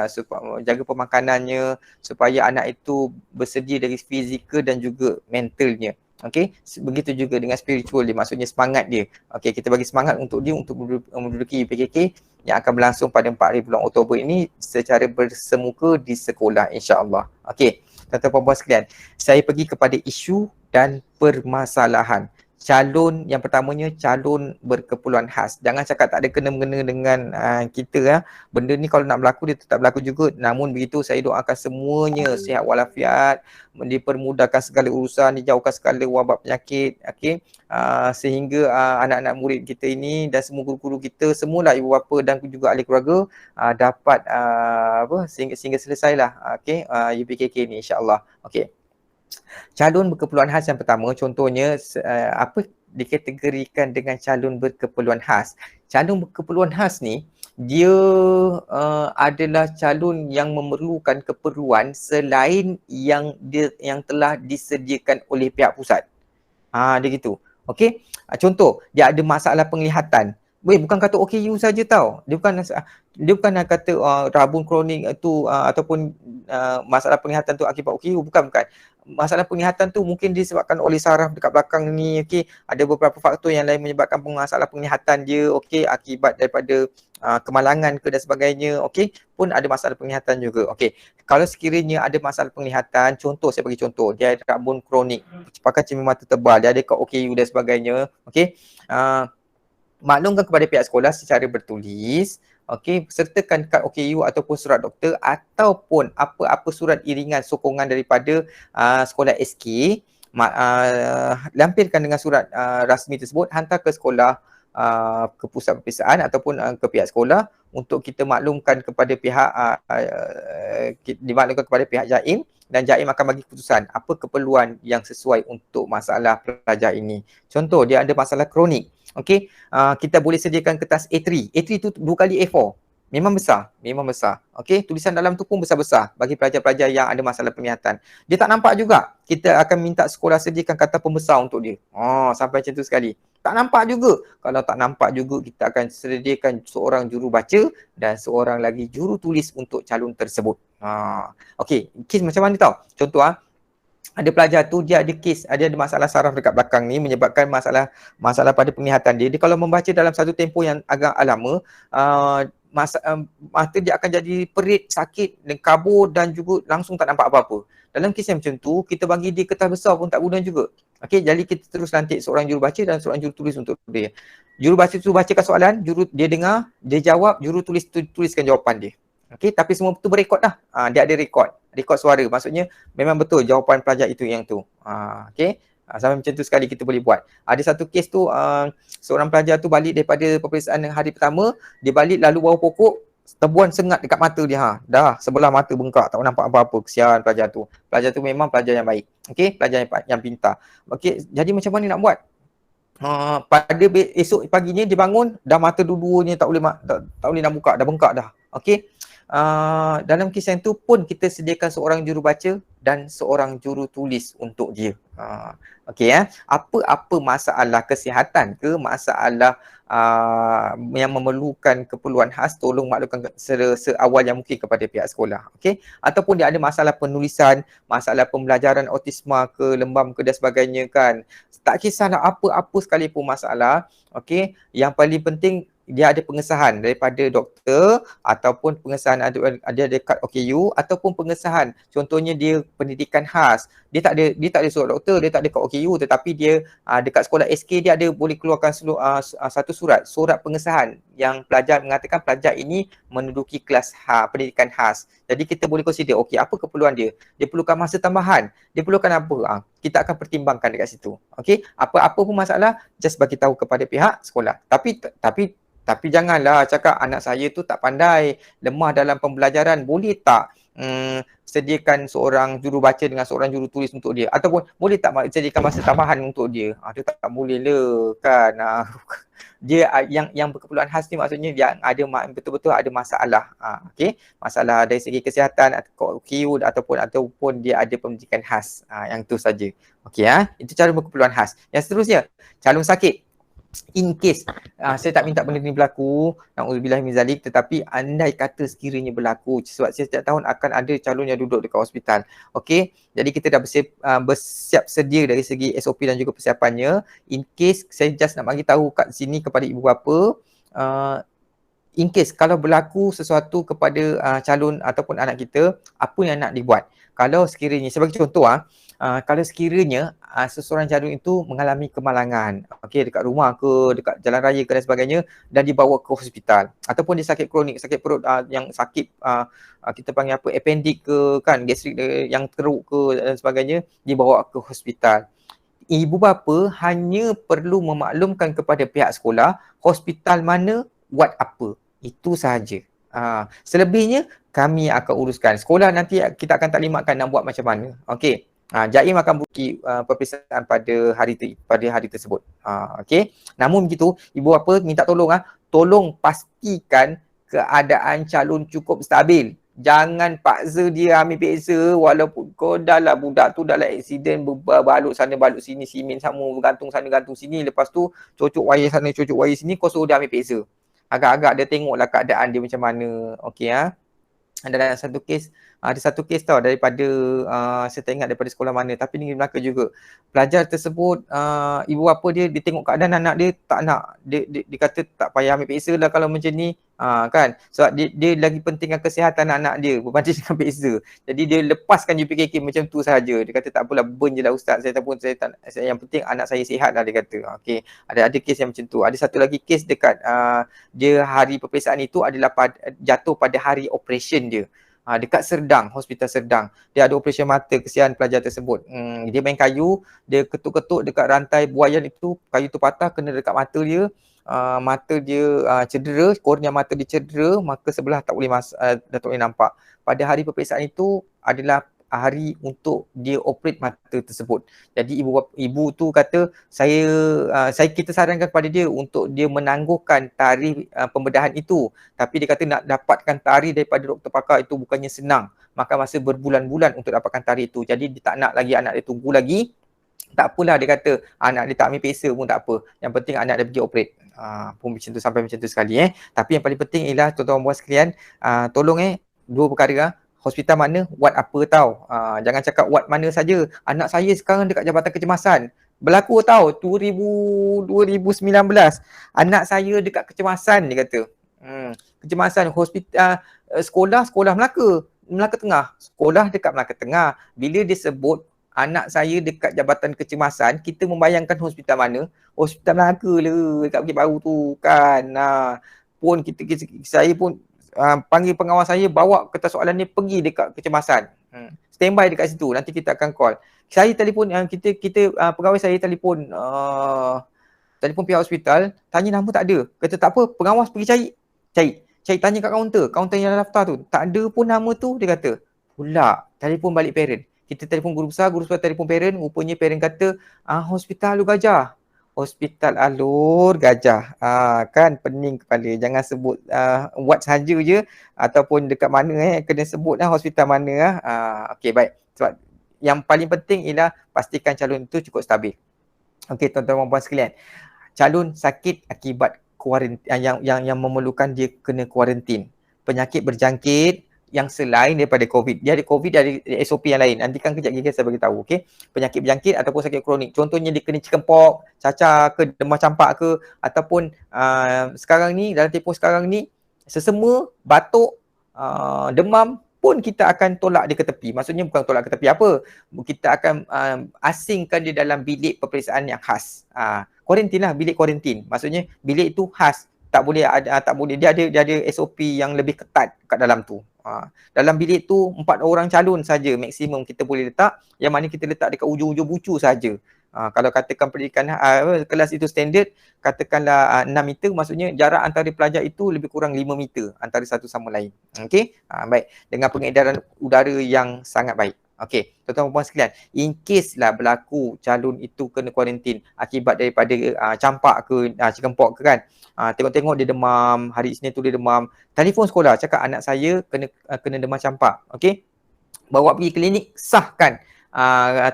jaga pemakanannya supaya anak itu bersedia dari fizikal dan juga mentalnya. Okey, begitu juga dengan spiritual dia, maksudnya semangat dia. Okey, kita bagi semangat untuk dia untuk menduduki PKK yang akan berlangsung pada 4 hari bulan Oktober ini secara bersemuka di sekolah, insya-Allah. Okey, tuan-tuan puan-puan sekalian, saya pergi kepada isu dan permasalahan. calon yang pertamanya calon berkeperluan khas. Jangan cakap tak ada kena-mengena dengan kita. Benda ni kalau nak berlaku dia tetap berlaku juga. Namun begitu saya doakan semuanya sihat walafiat, dipermudahkan segala urusan, dijauhkan segala wabak penyakit, okey. Sehingga anak-anak murid kita ini dan semua guru-guru kita, semualah ibu bapa dan juga ahli keluarga dapat sehingga selesailah okey UPKK ni insya-Allah. Okey. Calon berkeperluan khas yang pertama, contohnya apa dikategorikan dengan calon berkeperluan khas. Calon berkeperluan khas ni dia adalah calon yang memerlukan keperluan selain yang telah disediakan oleh pihak pusat. Dia gitu. Okey. Contoh, dia ada masalah penglihatan. Bukan kata OKU saja tau. Dia bukan nak kata rabun kronik tu ataupun masalah penglihatan tu akibat OKU, bukan. Masalah penglihatan tu mungkin disebabkan oleh saraf dekat belakang ni, okey. Ada beberapa faktor yang lain menyebabkan masalah penglihatan dia, okey, akibat daripada kemalangan ke dan sebagainya, okey. Pun ada masalah penglihatan juga. Okey. Kalau sekiranya ada masalah penglihatan, contoh saya bagi contoh, dia ada rabun kronik, pakai cermin mata tebal, dia ada kat OKU dan sebagainya, okey. Maklumkan kepada pihak sekolah secara bertulis, okey, sertakan kad OKU ataupun surat doktor ataupun apa-apa surat iringan sokongan daripada sekolah SK, lampirkan dengan surat rasmi tersebut, hantar ke sekolah, ke pusat peperiksaan ataupun ke pihak sekolah untuk kita maklumkan kepada pihak dimaklumkan kepada pihak JAIM, dan JAIM akan bagi keputusan apa keperluan yang sesuai untuk masalah pelajar ini. Contoh, dia ada masalah kronik. Okey, kita boleh sediakan kertas A3. A3 tu 2 kali A4. Memang besar. Okey, tulisan dalam tu pun besar-besar bagi pelajar-pelajar yang ada masalah penglihatan. Dia tak nampak juga, kita akan minta sekolah sediakan kata pembesar untuk dia. Sampai macam tu sekali. Tak nampak juga. Kalau tak nampak juga, kita akan sediakan seorang juru baca dan seorang lagi juru tulis untuk calon tersebut. Okey, kes macam mana tau? Contoh ada pelajar tu dia ada kes, ada masalah saraf dekat belakang ni menyebabkan masalah pada penglihatan dia. Dia kalau membaca dalam satu tempoh yang agak lama, mata dia akan jadi perit, sakit, dan kabur dan juga langsung tak nampak apa-apa. Dalam kes yang macam tu, kita bagi dia kertas besar pun tak guna juga. Okey, jadi kita terus lantik seorang jurubaca dan seorang juru tulis untuk dia. Jurubaca tu bacakan soalan, dia dengar, dia jawab, juru tulis tuliskan jawapan dia. Okey, tapi semua tu berekod dah. Dia ada rekod suara. Maksudnya memang betul jawapan pelajar itu yang tu. Okey. Sampai macam tu sekali kita boleh buat. Ada satu kes tu, seorang pelajar tu balik daripada peperiksaan hari pertama, dia balik lalu bawah pokok, tebuan sengat dekat mata dia. Dah sebelah mata bengkak, tak nampak apa-apa. Kesian pelajar tu. Pelajar tu memang pelajar yang baik. Okey, pelajar yang pintar. Okey, jadi macam mana nak buat? Pada esok paginya dia bangun, dah mata dua-duanya tak boleh nak buka, dah bengkak dah. Okey. Dalam kisah itu pun kita sediakan seorang jurubaca dan seorang juru tulis untuk dia. Okey apa-apa masalah kesihatan ke, masalah yang memerlukan keperluan khas, tolong maklumkan seawal yang mungkin kepada pihak sekolah. Okey, ataupun dia ada masalah penulisan, masalah pembelajaran autisma ke, lembam ke dan sebagainya kan. Tak kisahlah apa-apa sekalipun masalah, okey, yang paling penting dia ada pengesahan daripada doktor ataupun pengesahan ada dekat OKU ataupun pengesahan, contohnya dia pendidikan khas, dia tak ada surat doktor, dia tak ada kat OKU, tetapi dia dekat sekolah SK dia ada boleh keluarkan satu surat pengesahan yang pelajar mengatakan pelajar ini menduduki kelas pendidikan khas. Jadi kita boleh consider okey, apa keperluan dia perlukan masa tambahan, dia perlukan apa, kita akan pertimbangkan dekat situ. Okey, apa-apa pun masalah just bagi tahu kepada pihak sekolah. Tapi janganlah cakap anak saya tu tak pandai, lemah dalam pembelajaran, boleh tak sediakan seorang jurubaca dengan seorang juru tulis untuk dia, ataupun boleh tak sediakan masa tambahan untuk dia. Dia tak boleh lah kan. Dia yang berkeperluan khas ni maksudnya yang ada betul-betul ada masalah. Okey, masalah dari segi kesihatan atau QU ataupun dia ada pendidikan khas. Yang tu saja. Okey itu cara berkeperluan khas. Yang seterusnya, calon sakit. In case saya tak minta benda ni berlaku, na'udzubillah min zalik, tetapi andai kata sekiranya berlaku, sebab setiap tahun akan ada calon yang duduk dekat hospital. Okey, jadi kita dah bersiap sedia dari segi SOP dan juga persiapannya. In case, saya just nak bagi tahu kat sini kepada ibu bapa, in case kalau berlaku sesuatu kepada calon ataupun anak kita, apa yang nak dibuat. Kalau sekiranya, sebagai contoh kalau sekiranya seseorang calon itu mengalami kemalangan, okey, dekat rumah ke, dekat jalan raya ke dan sebagainya, dan dibawa ke hospital, ataupun dia sakit kronik, sakit perut yang sakit kita panggil apa, appendix ke kan, gastrik yang teruk ke dan sebagainya, dibawa ke hospital. Ibu bapa hanya perlu memaklumkan kepada pihak sekolah hospital mana, ward apa. Itu sahaja. Selebihnya kami akan uruskan. Sekolah nanti kita akan taklimatkan nak buat macam mana. Okey. Jaim akan buki peperiksaan pada hari tersebut. Okey. Namun begitu, ibu bapa minta tolong tolong pastikan keadaan calon cukup stabil. Jangan paksa dia ambil periksa walaupun kau dah lah budak tu dah lah accident, balut sana balut sini, simen sama gantung sana gantung sini, lepas tu cucuk wayar sana cucuk wayar sini, kau suruh dia ambil periksa. Agak-agak dia tengoklah keadaan dia macam mana. Okey ada satu kes tau daripada saya tak ingat daripada sekolah mana, tapi Negeri Melaka juga. Pelajar tersebut ibu bapa dia tengok keadaan anak dia, tak nak, dia kata tak payah ambil periksa lah kalau macam ni, kan, sebab dia lagi pentingkan kesihatan anak dia berbanding dengan periksa. Jadi dia lepaskan UPKK macam tu sahaja. Dia kata tak apalah, burn je lah ustaz, yang penting anak saya sihat lah, dia kata. Okey, ada kes yang macam tu. Ada satu lagi kes dekat dia hari peperiksaan itu adalah jatuh pada hari operation dia. Dekat Serdang, Hospital Serdang. Dia ada operasi mata, kesian pelajar tersebut. Dia main kayu, dia ketuk-ketuk dekat rantai buaian itu, kayu tu patah, kena dekat mata dia. Mata dia cedera, kornea mata dia cedera, maka sebelah tak boleh dah tak boleh nampak. Pada hari peperiksaan itu adalah hari untuk dia operate mata tersebut. Jadi ibu tu kata kita sarankan kepada dia untuk dia menangguhkan tarikh pembedahan itu, tapi dia kata nak dapatkan tarikh daripada doktor pakar itu bukannya senang, maka masa berbulan-bulan untuk dapatkan tarikh itu. Jadi dia tak nak lagi anak dia tunggu lagi. Tak apalah, dia kata anak dia tak ambil periksa pun tak apa, yang penting anak dia pergi operate. Pun macam tu, sampai macam tu sekali Tapi yang paling penting ialah tuan-tuan puan sekalian, tolong dua perkara, hospital mana, ward apa tau. Jangan cakap ward mana saja. Anak saya sekarang dekat Jabatan Kecemasan. Berlaku tau 2019. Anak saya dekat Kecemasan, dia kata. Kecemasan, hospital, sekolah Melaka Tengah. Sekolah dekat Melaka Tengah. Bila dia sebut anak saya dekat Jabatan Kecemasan, kita membayangkan hospital mana? Hospital Melaka lah, dekat Bukit Baru tu kan. Pun saya pun panggil pengawas saya, bawa kertas soalan ni pergi dekat Kecemasan. Standby dekat situ, nanti kita akan call. Saya telefon, pegawai saya telefon pihak hospital, tanya nama tak ada. Kata tak apa, pengawas pergi cari tanya kat kaunter yang daftar tu. Tak ada pun nama tu, dia kata. Pula, telefon balik parent. Kita telefon guru besar telefon parent, rupanya parent kata, hospital Alur Gajah. Hospital Alur Gajah. Kan pening kepala. Jangan sebut ward sahaja je, ataupun dekat mana kena sebut hospital mana. Okey, baik. Sebab yang paling penting ialah pastikan calon itu cukup stabil. Okey, tuan-tuan dan puan sekalian. Calon sakit akibat yang memerlukan dia kena kuarantin. Penyakit berjangkit yang selain daripada COVID. Dia ada COVID, dia ada SOP yang lain. Nanti kan kejap lagi saya bagi tahu, okey. Penyakit berjangkit ataupun sakit kronik. Contohnya dia kena chicken pox, cacar ke, demam campak ke, ataupun sekarang ni, dalam tempoh sekarang ni, sesama, batuk, demam pun kita akan tolak dia ke tepi. Maksudnya bukan tolak ke tepi apa. Kita akan asingkan dia dalam bilik peperiksaan yang khas. Kuarantin lah, bilik kuarantin. Maksudnya bilik itu khas. Tak boleh dia ada SOP yang lebih ketat kat dalam tu. Dalam bilik tu 4 orang calon saja maksimum kita boleh letak, yang mana kita letak dekat ujung-ujung bucu saja. Kalau katakan pendidikan kelas itu standard, katakanlah 6 meter, maksudnya jarak antara pelajar itu lebih kurang 5 meter antara satu sama lain. Okey, baik, dengan pengedaran udara yang sangat baik. Okey, tuan-tuan dan puan sekalian, in case lah berlaku calon itu kena kuarantin akibat daripada campak ke, chicken pox ke kan, tengok-tengok dia demam, hari Isnin tu dia demam, telefon sekolah, cakap anak saya kena demam campak. Okey, bawa pergi klinik, sahkan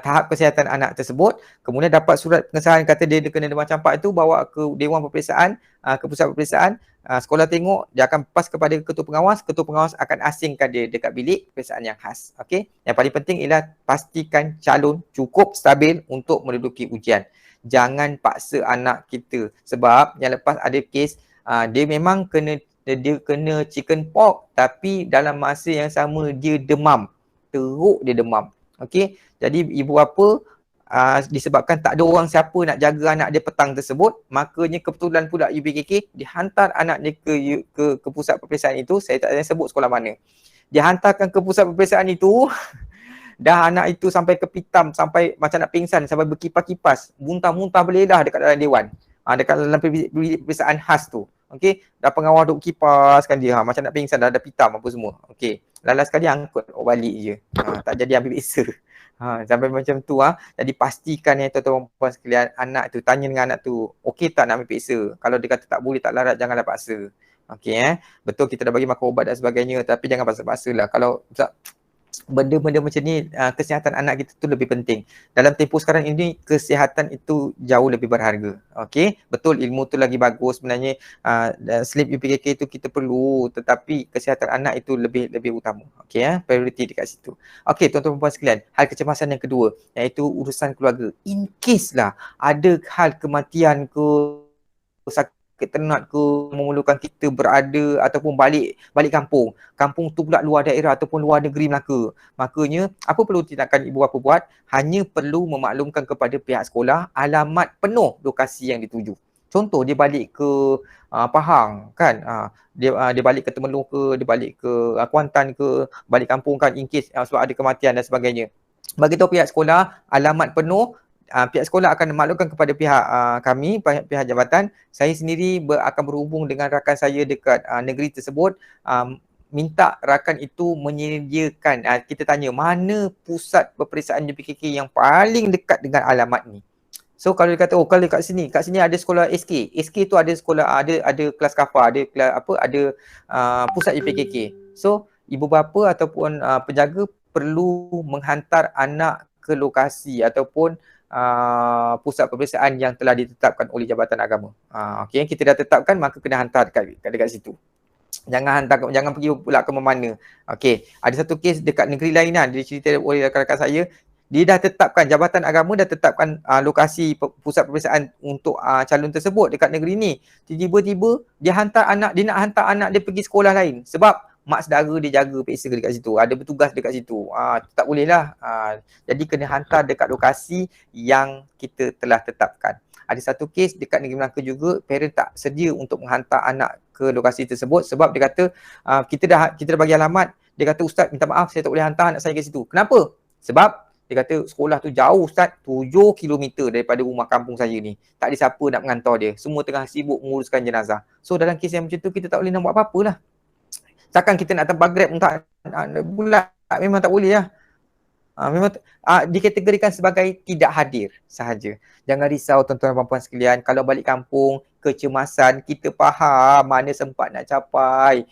tahap kesihatan anak tersebut, kemudian dapat surat pengesahan kata dia kena demam campak itu, bawa ke Dewan Peperiksaan, ke pusat peperiksaan, sekolah tengok, dia akan pas kepada ketua pengawas akan asingkan dia dekat bilik peperiksaan yang khas. Okey, yang paling penting ialah pastikan calon cukup stabil untuk menduduki ujian. Jangan paksa anak kita, sebab yang lepas ada kes dia memang kena chicken pox, tapi dalam masa yang sama dia demam, teruk dia demam. Okey, jadi ibu bapa disebabkan tak ada orang siapa nak jaga anak dia petang tersebut, makanya kebetulan pula UPKK dihantar anak dia ke pusat peperiksaan itu. Saya tak payah sebut sekolah mana. Dia hantarkan ke pusat peperiksaan itu, dah anak itu sampai kepitam, sampai macam nak pingsan, sampai berkipas-kipas, muntah-muntah belelah dekat dalam dewan. Dekat dalam bilik peperiksaan khas tu. Okey, dah pengawal duk kipaskan dia, macam nak pingsan, dah ada pitam apa semua. Okey, last sekali angkut balik je. Tak jadi ambil periksa. Sampai macam tu Jadi pastikan tuan-tuan puan sekalian, anak tu tanya dengan anak tu, okey tak nak ambil periksa? Kalau dia kata tak boleh, tak larat, janganlah paksa. Okey betul kita dah bagi makan ubat dan sebagainya, tapi jangan paksa-paksa lah. Kalau benda-benda macam ni, kesihatan anak kita tu lebih penting. Dalam tempoh sekarang ini, kesihatan itu jauh lebih berharga. Okey, betul ilmu tu lagi bagus sebenarnya, sleep UPKK tu kita perlu, tetapi kesihatan anak itu lebih utama. Okey priority dekat situ. Okey tuan-tuan dan puan sekalian, hal kecemasan yang kedua iaitu urusan keluarga. In case lah ada hal kematian ke, sakit ternak ke, memerlukan kita berada ataupun balik kampung tu pula luar daerah ataupun luar negeri Melaka, makanya apa perlu tindakan ibu bapa buat? Hanya perlu memaklumkan kepada pihak sekolah alamat penuh lokasi yang dituju. Contoh dia balik ke Pahang kan, dia balik ke Temelong ke, dia balik ke Kuantan ke, balik kampung kan, in case sebab ada kematian dan sebagainya. Bagi tahu pihak sekolah alamat penuh. Pihak sekolah akan memaklumkan kepada pihak kami, pihak jabatan. Saya sendiri akan berhubung dengan rakan saya dekat negeri tersebut, minta rakan itu menyediakan, kita tanya mana pusat peperiksaan UPKK yang paling dekat dengan alamat ni. So kalau dia kata kalau kat sini ada sekolah SK tu ada sekolah, ada kelas kafar, ada pusat UPKK. So ibu bapa ataupun penjaga perlu menghantar anak ke lokasi ataupun pusat peperiksaan yang telah ditetapkan oleh Jabatan Agama. Okey, kita dah tetapkan, maka kena hantar dekat situ. Jangan pergi pula ke mana. Okey, ada satu kes dekat negeri lain dia cerita oleh rakan-rakan saya. Dia dah tetapkan, Jabatan Agama dah tetapkan lokasi pusat peperiksaan untuk calon tersebut dekat negeri ni. Tiba-tiba dia nak hantar anak dia pergi sekolah lain sebab mak saudara dia jaga periksa dekat situ, ada bertugas dekat situ. Tak boleh lah. Jadi kena hantar dekat lokasi yang kita telah tetapkan. Ada satu kes dekat negeri Melaka juga, parent tak sedia untuk menghantar anak ke lokasi tersebut sebab dia kata kita dah bagi alamat. Dia kata, Ustaz minta maaf, saya tak boleh hantar anak saya ke situ. Kenapa? Sebab dia kata sekolah tu jauh Ustaz, 7 km daripada rumah kampung saya ni. Tak ada siapa nak mengantar dia. Semua tengah sibuk menguruskan jenazah. So dalam kes yang macam tu kita tak boleh nak buat apa-apa lah. Takkan kita nak tempah Grab untuk bulat, memang tak boleh lah. Memang dikategorikan sebagai tidak hadir sahaja. Jangan risau tuan-tuan dan puan-puan sekalian, kalau balik kampung, kecemasan, kita faham mana sempat nak capai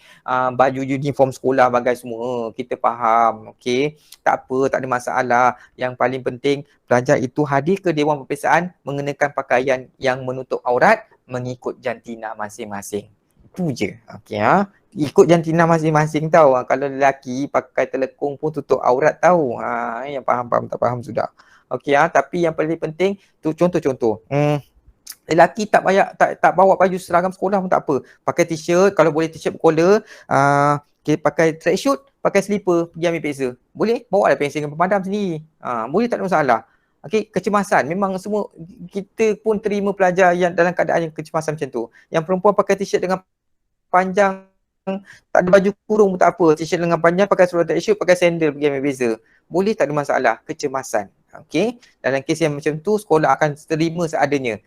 baju uniform sekolah bagai semua, kita faham. Okey, tak apa, tak ada masalah. Yang paling penting, pelajar itu hadir ke Dewan Peperiksaan mengenakan pakaian yang menutup aurat mengikut jantina masing-masing. Itu je. Okey ikut jantina masing-masing tahu. Kalau lelaki pakai telekung pun tutup aurat tahu. Yang faham tak faham sudah. Okey tapi yang paling penting tu contoh-contoh. Lelaki tak bawa baju seragam sekolah pun tak apa. Pakai t-shirt, kalau boleh t-shirt berkollar, pakai tracksuit, pakai slipper, pergi ambil periksa. Boleh? Bawa lah pensel dengan pemadam sendiri. Boleh, tak ada masalah. Okey, kecemasan. Memang semua kita pun terima pelajar yang dalam keadaan yang kecemasan macam tu. Yang perempuan pakai t-shirt dengan panjang, tak ada baju kurung pun tak apa, t-shirt lengan panjang, pakai seluar tracksuit, pakai sandal pergi ambil beza. Boleh, tak ada masalah. Kecemasan. Okey, dalam kes yang macam tu sekolah akan terima seadanya.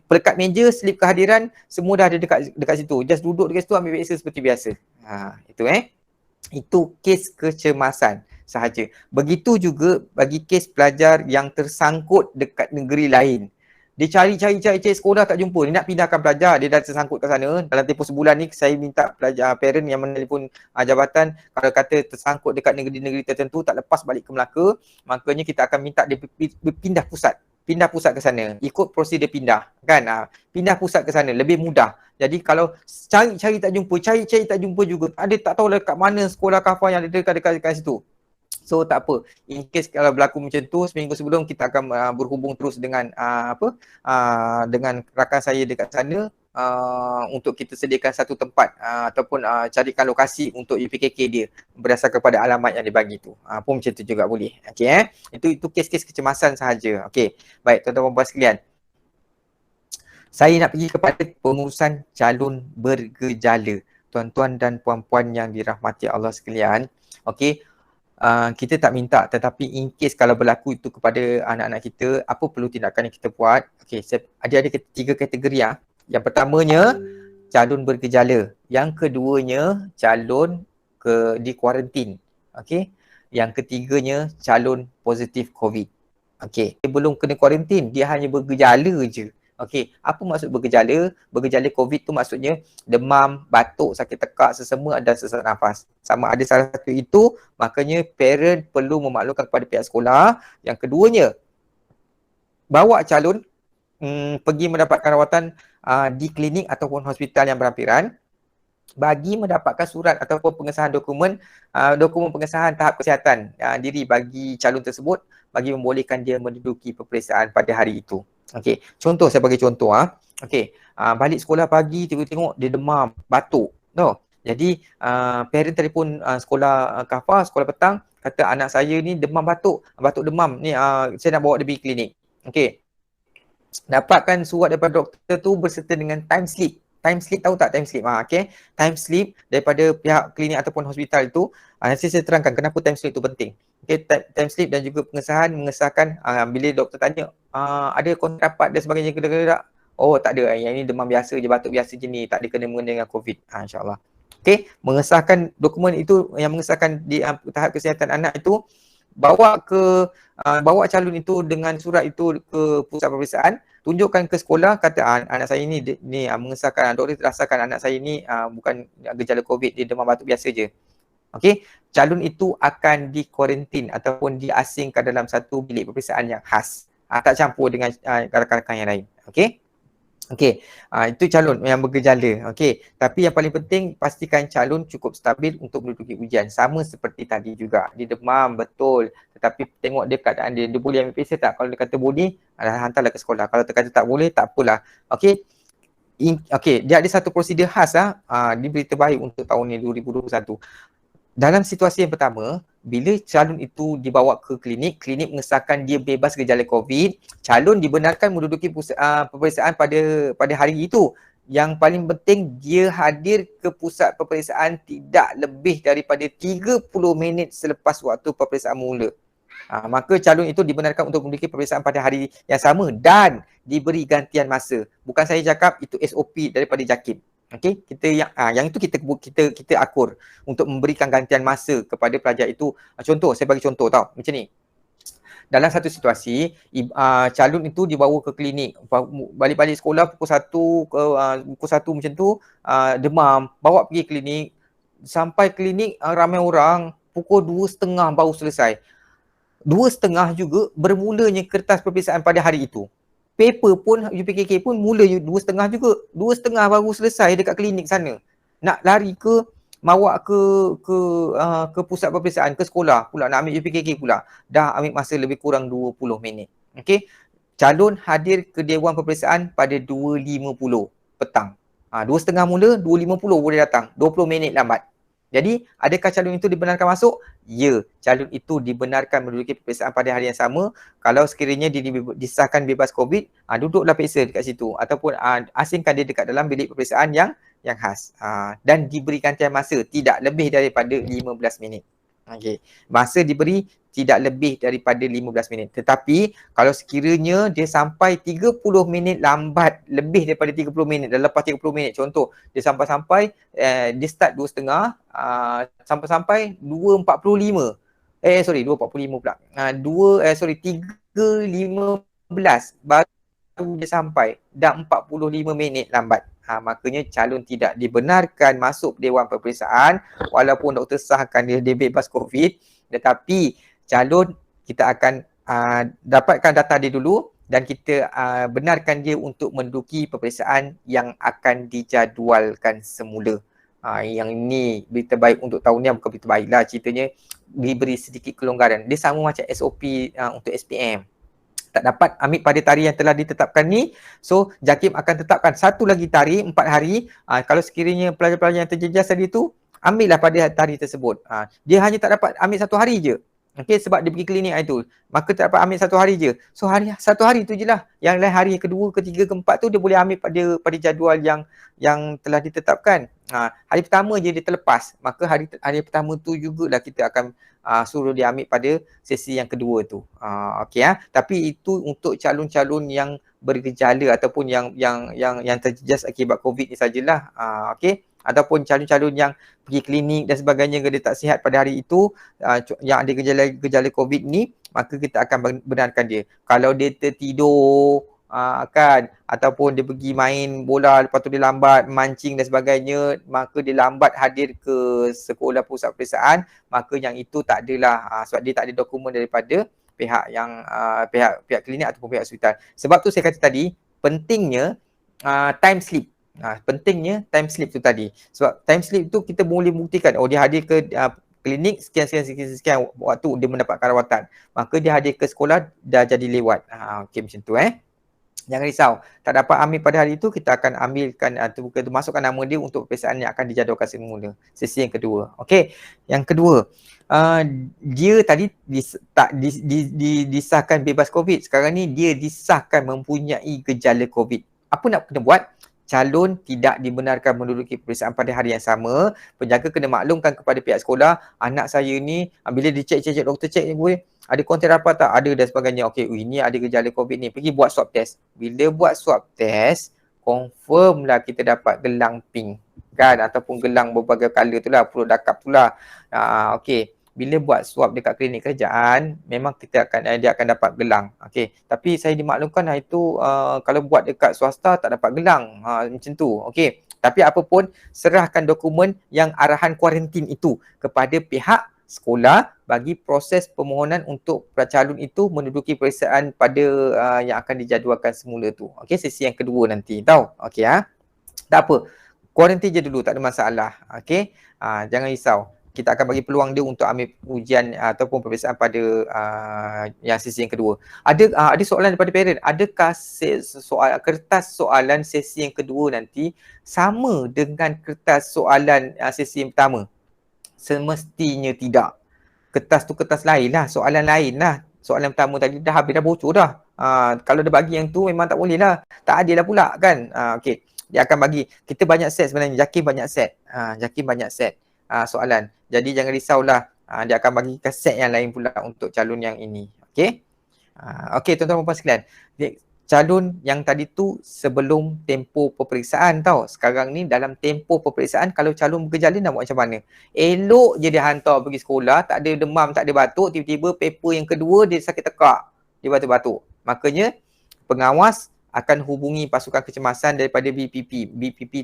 Pelekat meja, slip kehadiran, semua dah ada dekat situ. Just duduk dekat situ, ambil periksa seperti biasa. Itu kes kecemasan sahaja. Begitu juga bagi kes pelajar yang tersangkut dekat negeri lain. Dia cari sekolah tak jumpa. Dia nak pindahkan pelajar, dia dah tersangkut ke sana. Dalam tempoh sebulan ni saya minta pelajar parent yang menelpon jabatan, kalau kata tersangkut dekat negeri-negeri tertentu tak lepas balik ke Melaka, makanya kita akan minta dia pindah pusat ke sana. Ikut prosedur pindah kan. Pindah pusat ke sana lebih mudah. Jadi kalau cari tak jumpa juga. Tak tahu lah kat mana sekolah kafar yang ada dekat situ. So tak apa, in case kalau berlaku macam tu, seminggu sebelum kita akan berhubung terus dengan dengan rakan saya dekat sana untuk kita sediakan satu tempat ataupun carikan lokasi untuk UPKK dia berdasarkan kepada alamat yang dibagi tu. Pun macam tu juga boleh. Okey Itu kes-kes kecemasan sahaja. Okey. Baik tuan-tuan dan puan sekalian. Saya nak pergi kepada pengurusan calon bergejala. Tuan-tuan dan puan-puan yang dirahmati Allah sekalian. Okey. Kita tak minta, tetapi in case kalau berlaku itu kepada anak-anak kita, apa perlu tindakan yang kita buat? Okey, ada 3 kategori . Yang pertamanya calon bergejala, yang keduanya calon di kuarantin. Okey. Yang ketiganya calon positif COVID. Okey, dia belum kena kuarantin, dia hanya bergejala je. Okey, apa maksud bergejala? Bergejala COVID tu maksudnya demam, batuk, sakit tekak, sesema dan sesak nafas. Sama ada salah satu itu, makanya parent perlu memaklumkan kepada pihak sekolah. Yang keduanya, bawa calon pergi mendapatkan rawatan di klinik ataupun hospital yang berhampiran bagi mendapatkan surat ataupun pengesahan dokumen pengesahan tahap kesihatan diri bagi calon tersebut bagi membolehkan dia menduduki peperiksaan pada hari itu. Okey, contoh saya bagi contoh Okey, balik sekolah pagi tengok dia demam, batuk. Jadi parent telefon sekolah kafah, sekolah petang, kata anak saya ni demam batuk demam ni saya nak bawa dia pergi klinik. Okey. Dapatkan surat daripada doktor tu berserta dengan time slip. Time slip tahu tak time slip? Okey. Time slip daripada pihak klinik ataupun hospital itu, nanti saya terangkan kenapa time slip tu penting. Okey, time slip dan juga mengesahkan bila doktor tanya ada kontrak rapat dan sebagainya ke tak? Oh, tak ada. Yang ini demam biasa je, batuk biasa je ni, tak ada kena mengena dengan COVID. InsyaAllah. Okey, mengesahkan dokumen itu yang mengesahkan di tahap kesihatan anak itu, bawa calon itu dengan surat itu ke pusat peperiksaan, tunjukkan ke sekolah, kata anak saya ni mengesahkan, doktor rasakan anak saya ni bukan gejala COVID, dia demam batuk biasa je. Okey, calon itu akan dikuarantin ataupun diasingkan dalam satu bilik peperiksaan yang khas. Tak campur dengan rakan-rakan yang lain. Okey. Okey, itu calon yang bergejala. Okey, tapi yang paling penting pastikan calon cukup stabil untuk menduduki ujian. Sama seperti tadi juga. Dia demam betul, tetapi tengok dia keadaan dia boleh ambil periksa tak? Kalau dia kata boleh, hantarlah ke sekolah. Kalau dia kata tak boleh, tak apalah. Okey. Okey, dia ada satu prosedur khas dia berita baik untuk tahun ni 2021. Dalam situasi yang pertama, bila calon itu dibawa ke klinik mengesahkan dia bebas gejala COVID, calon dibenarkan menduduki peperiksaan pada hari itu. Yang paling penting, dia hadir ke pusat peperiksaan tidak lebih daripada 30 minit selepas waktu peperiksaan mula. Maka calon itu dibenarkan untuk menduduki peperiksaan pada hari yang sama dan diberi gantian masa. Bukan saya cakap, itu SOP daripada JAKIM. Okey, kita yang itu kita akur untuk memberikan gantian masa kepada pelajar itu. Contoh, saya bagi contoh tau, macam ni. Dalam satu situasi, calon itu dibawa ke klinik, balik-balik sekolah pukul 1 macam tu, demam, bawa pergi klinik, sampai klinik ramai orang, pukul 2.30 baru selesai. 2.30 juga bermulanya kertas peperiksaan pada hari itu. Paper pun, UPKK pun mula 2.30 juga. 2.30 baru selesai dekat klinik sana. Nak lari ke, bawa ke pusat peperiksaan, ke sekolah pula, nak ambil UPKK pula. Dah ambil masa lebih kurang 20 minit. Okey. Calon hadir ke Dewan Peperiksaan pada 2.50 petang. 2.30 mula, 2.50 boleh datang. 20 minit lambat. Jadi, adakah calon itu dibenarkan masuk? Ya, calon itu dibenarkan menduduki peperiksaan pada hari yang sama. Kalau sekiranya dia disahkan bebas COVID, duduklah periksa dekat situ. Ataupun asingkan dia dekat dalam bilik peperiksaan yang khas. Dan diberi gantian masa tidak lebih daripada 15 minit. Okay. Masa diberi tidak lebih daripada 15 minit. Tetapi kalau sekiranya dia sampai 30 minit lambat, lebih daripada 30 minit, dan lepas 30 minit, contoh dia sampai dia start 2.30, sampai 2.45. 2.45 pula. 3.15 baru dia sampai, dah 45 minit lambat. Makanya calon tidak dibenarkan masuk Dewan Peperiksaan walaupun doktor sahkan dia bebas COVID, tetapi calon kita akan dapatkan data dia dulu dan kita benarkan dia untuk menduduki peperiksaan yang akan dijadualkan semula. Yang ini berita baik untuk tahun ni, bukan berita baik lah, ceritanya diberi sedikit kelonggaran. Dia sama macam SOP untuk SPM. tak dapat ambil pada tarikh yang telah ditetapkan ni, so JAKIM akan tetapkan satu lagi tarikh 4 hari. Kalau sekiranya pelajar-pelajar yang terjejas tadi tu, ambillah pada tarikh tersebut. Dia hanya tak dapat ambil satu hari je. Okey, sebab dia pergi klinik hari tu, maka tak dapat ambil satu hari je. So satu hari tu je lah. Yang lain hari kedua, ketiga, keempat tu dia boleh ambil pada jadual yang telah ditetapkan. Hari pertama je dia terlepas, maka hari pertama tu jugalah kita akan suruh dia ambil pada sesi yang kedua tu. Okey Tapi itu untuk calon-calon yang bergejala ataupun yang terjejas akibat COVID ni sajalah. Okey. Ataupun calon-calon yang pergi klinik dan sebagainya, dia tak sihat pada hari itu, yang ada gejala COVID ni, maka kita akan benarkan dia. Kalau dia tertidur kan, ataupun dia pergi main bola lepas tu dia lambat mancing dan sebagainya, maka dia lambat hadir ke sekolah pusat peperiksaan, maka yang itu tak adalah, sebab dia tak ada dokumen daripada pihak yang pihak klinik ataupun pihak hospital. Sebab tu saya kata tadi, pentingnya time slip. Pentingnya time slip tu tadi. Sebab time slip tu kita boleh buktikan, dia hadir ke klinik sekian waktu dia mendapatkan rawatan. Maka dia hadir ke sekolah dah jadi lewat. Okey, macam tu Jangan risau. Tak dapat ambil pada hari itu, kita akan ambilkan kita masukkan nama dia untuk peperiksaan yang akan dijadualkan semula. Sesi yang kedua. Okey. Yang kedua, dia tadi disahkan bebas COVID. Sekarang ni dia disahkan mempunyai gejala COVID. Apa nak kena buat? Calon tidak dibenarkan menduduki peperiksaan pada hari yang sama. Penjaga kena maklumkan kepada pihak sekolah, anak saya ni bila dicek doktor cek ni boleh ada kontak rapat tak? Ada dan sebagainya. Okey, ini ada gejala COVID ni. Pergi buat swab test. Bila buat swab test, confirm lah kita dapat gelang pink kan, ataupun gelang berbagai color tu lah, perut dakap tu lah. Okey. Bila buat swab dekat klinik kerajaan, memang dia akan dapat gelang. Okey, tapi saya dimaklumkan itu kalau buat dekat swasta tak dapat gelang. Macam tu. Okey. Tapi apa pun, serahkan dokumen yang arahan kuarantin itu kepada pihak sekolah bagi proses permohonan untuk calon itu menduduki peperiksaan pada yang akan dijadualkan semula tu. Okey, sesi yang kedua nanti. Tahu? Okey Tak apa. Kuarantin je dulu, tak ada masalah. Okey. Jangan risau. Kita akan bagi peluang dia untuk ambil ujian ataupun peperiksaan pada yang sesi yang kedua. Ada soalan daripada parent. Adakah kertas soalan sesi yang kedua nanti sama dengan kertas soalan sesi yang pertama? Semestinya tidak. Kertas tu kertas lain lah, soalan lain lah. Soalan pertama tadi dah habis, dah bocor dah. Kalau dia bagi yang tu memang tak boleh lah. Tak adil lah pula kan. Okey. Dia akan bagi. Kita banyak set sebenarnya. JAKIM banyak set. JAKIM banyak set soalan. Jadi jangan risaulah. Dia akan bagikan set yang lain pula untuk calon yang ini. Okey. Okey tuan-tuan dan puan sekalian. Calon yang tadi tu sebelum tempoh peperiksaan tau. Sekarang ni dalam tempoh peperiksaan, kalau calon bergejala nak buat macam mana? Elok je dia hantar pergi sekolah, tak ada demam, tak ada batuk, tiba-tiba paper yang kedua dia sakit tekak, dia batuk-batuk. Makanya pengawas akan hubungi pasukan kecemasan daripada BPP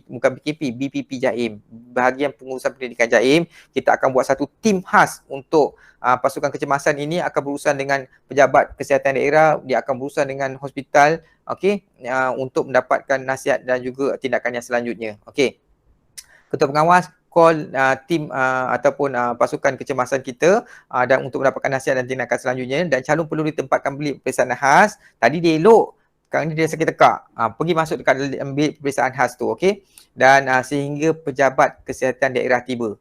bukan PKP, BPP JAIM, bahagian pengurusan pendidikan JAIM. Kita akan buat satu tim khas untuk pasukan kecemasan ini, akan berurusan dengan pejabat kesihatan daerah, dia akan berurusan dengan hospital, okey, untuk mendapatkan nasihat dan juga tindakan yang selanjutnya. Okey. Ketua pengawas call tim ataupun pasukan kecemasan kita dan untuk mendapatkan nasihat dan tindakan selanjutnya, dan calon perlu ditempatkan bilik peperiksaan khas. Tadi dia elok, sekarang ni dia sakit tekak. Pergi masuk dekat ambil peperiksaan khas tu, okey. Dan sehingga pejabat kesihatan daerah tiba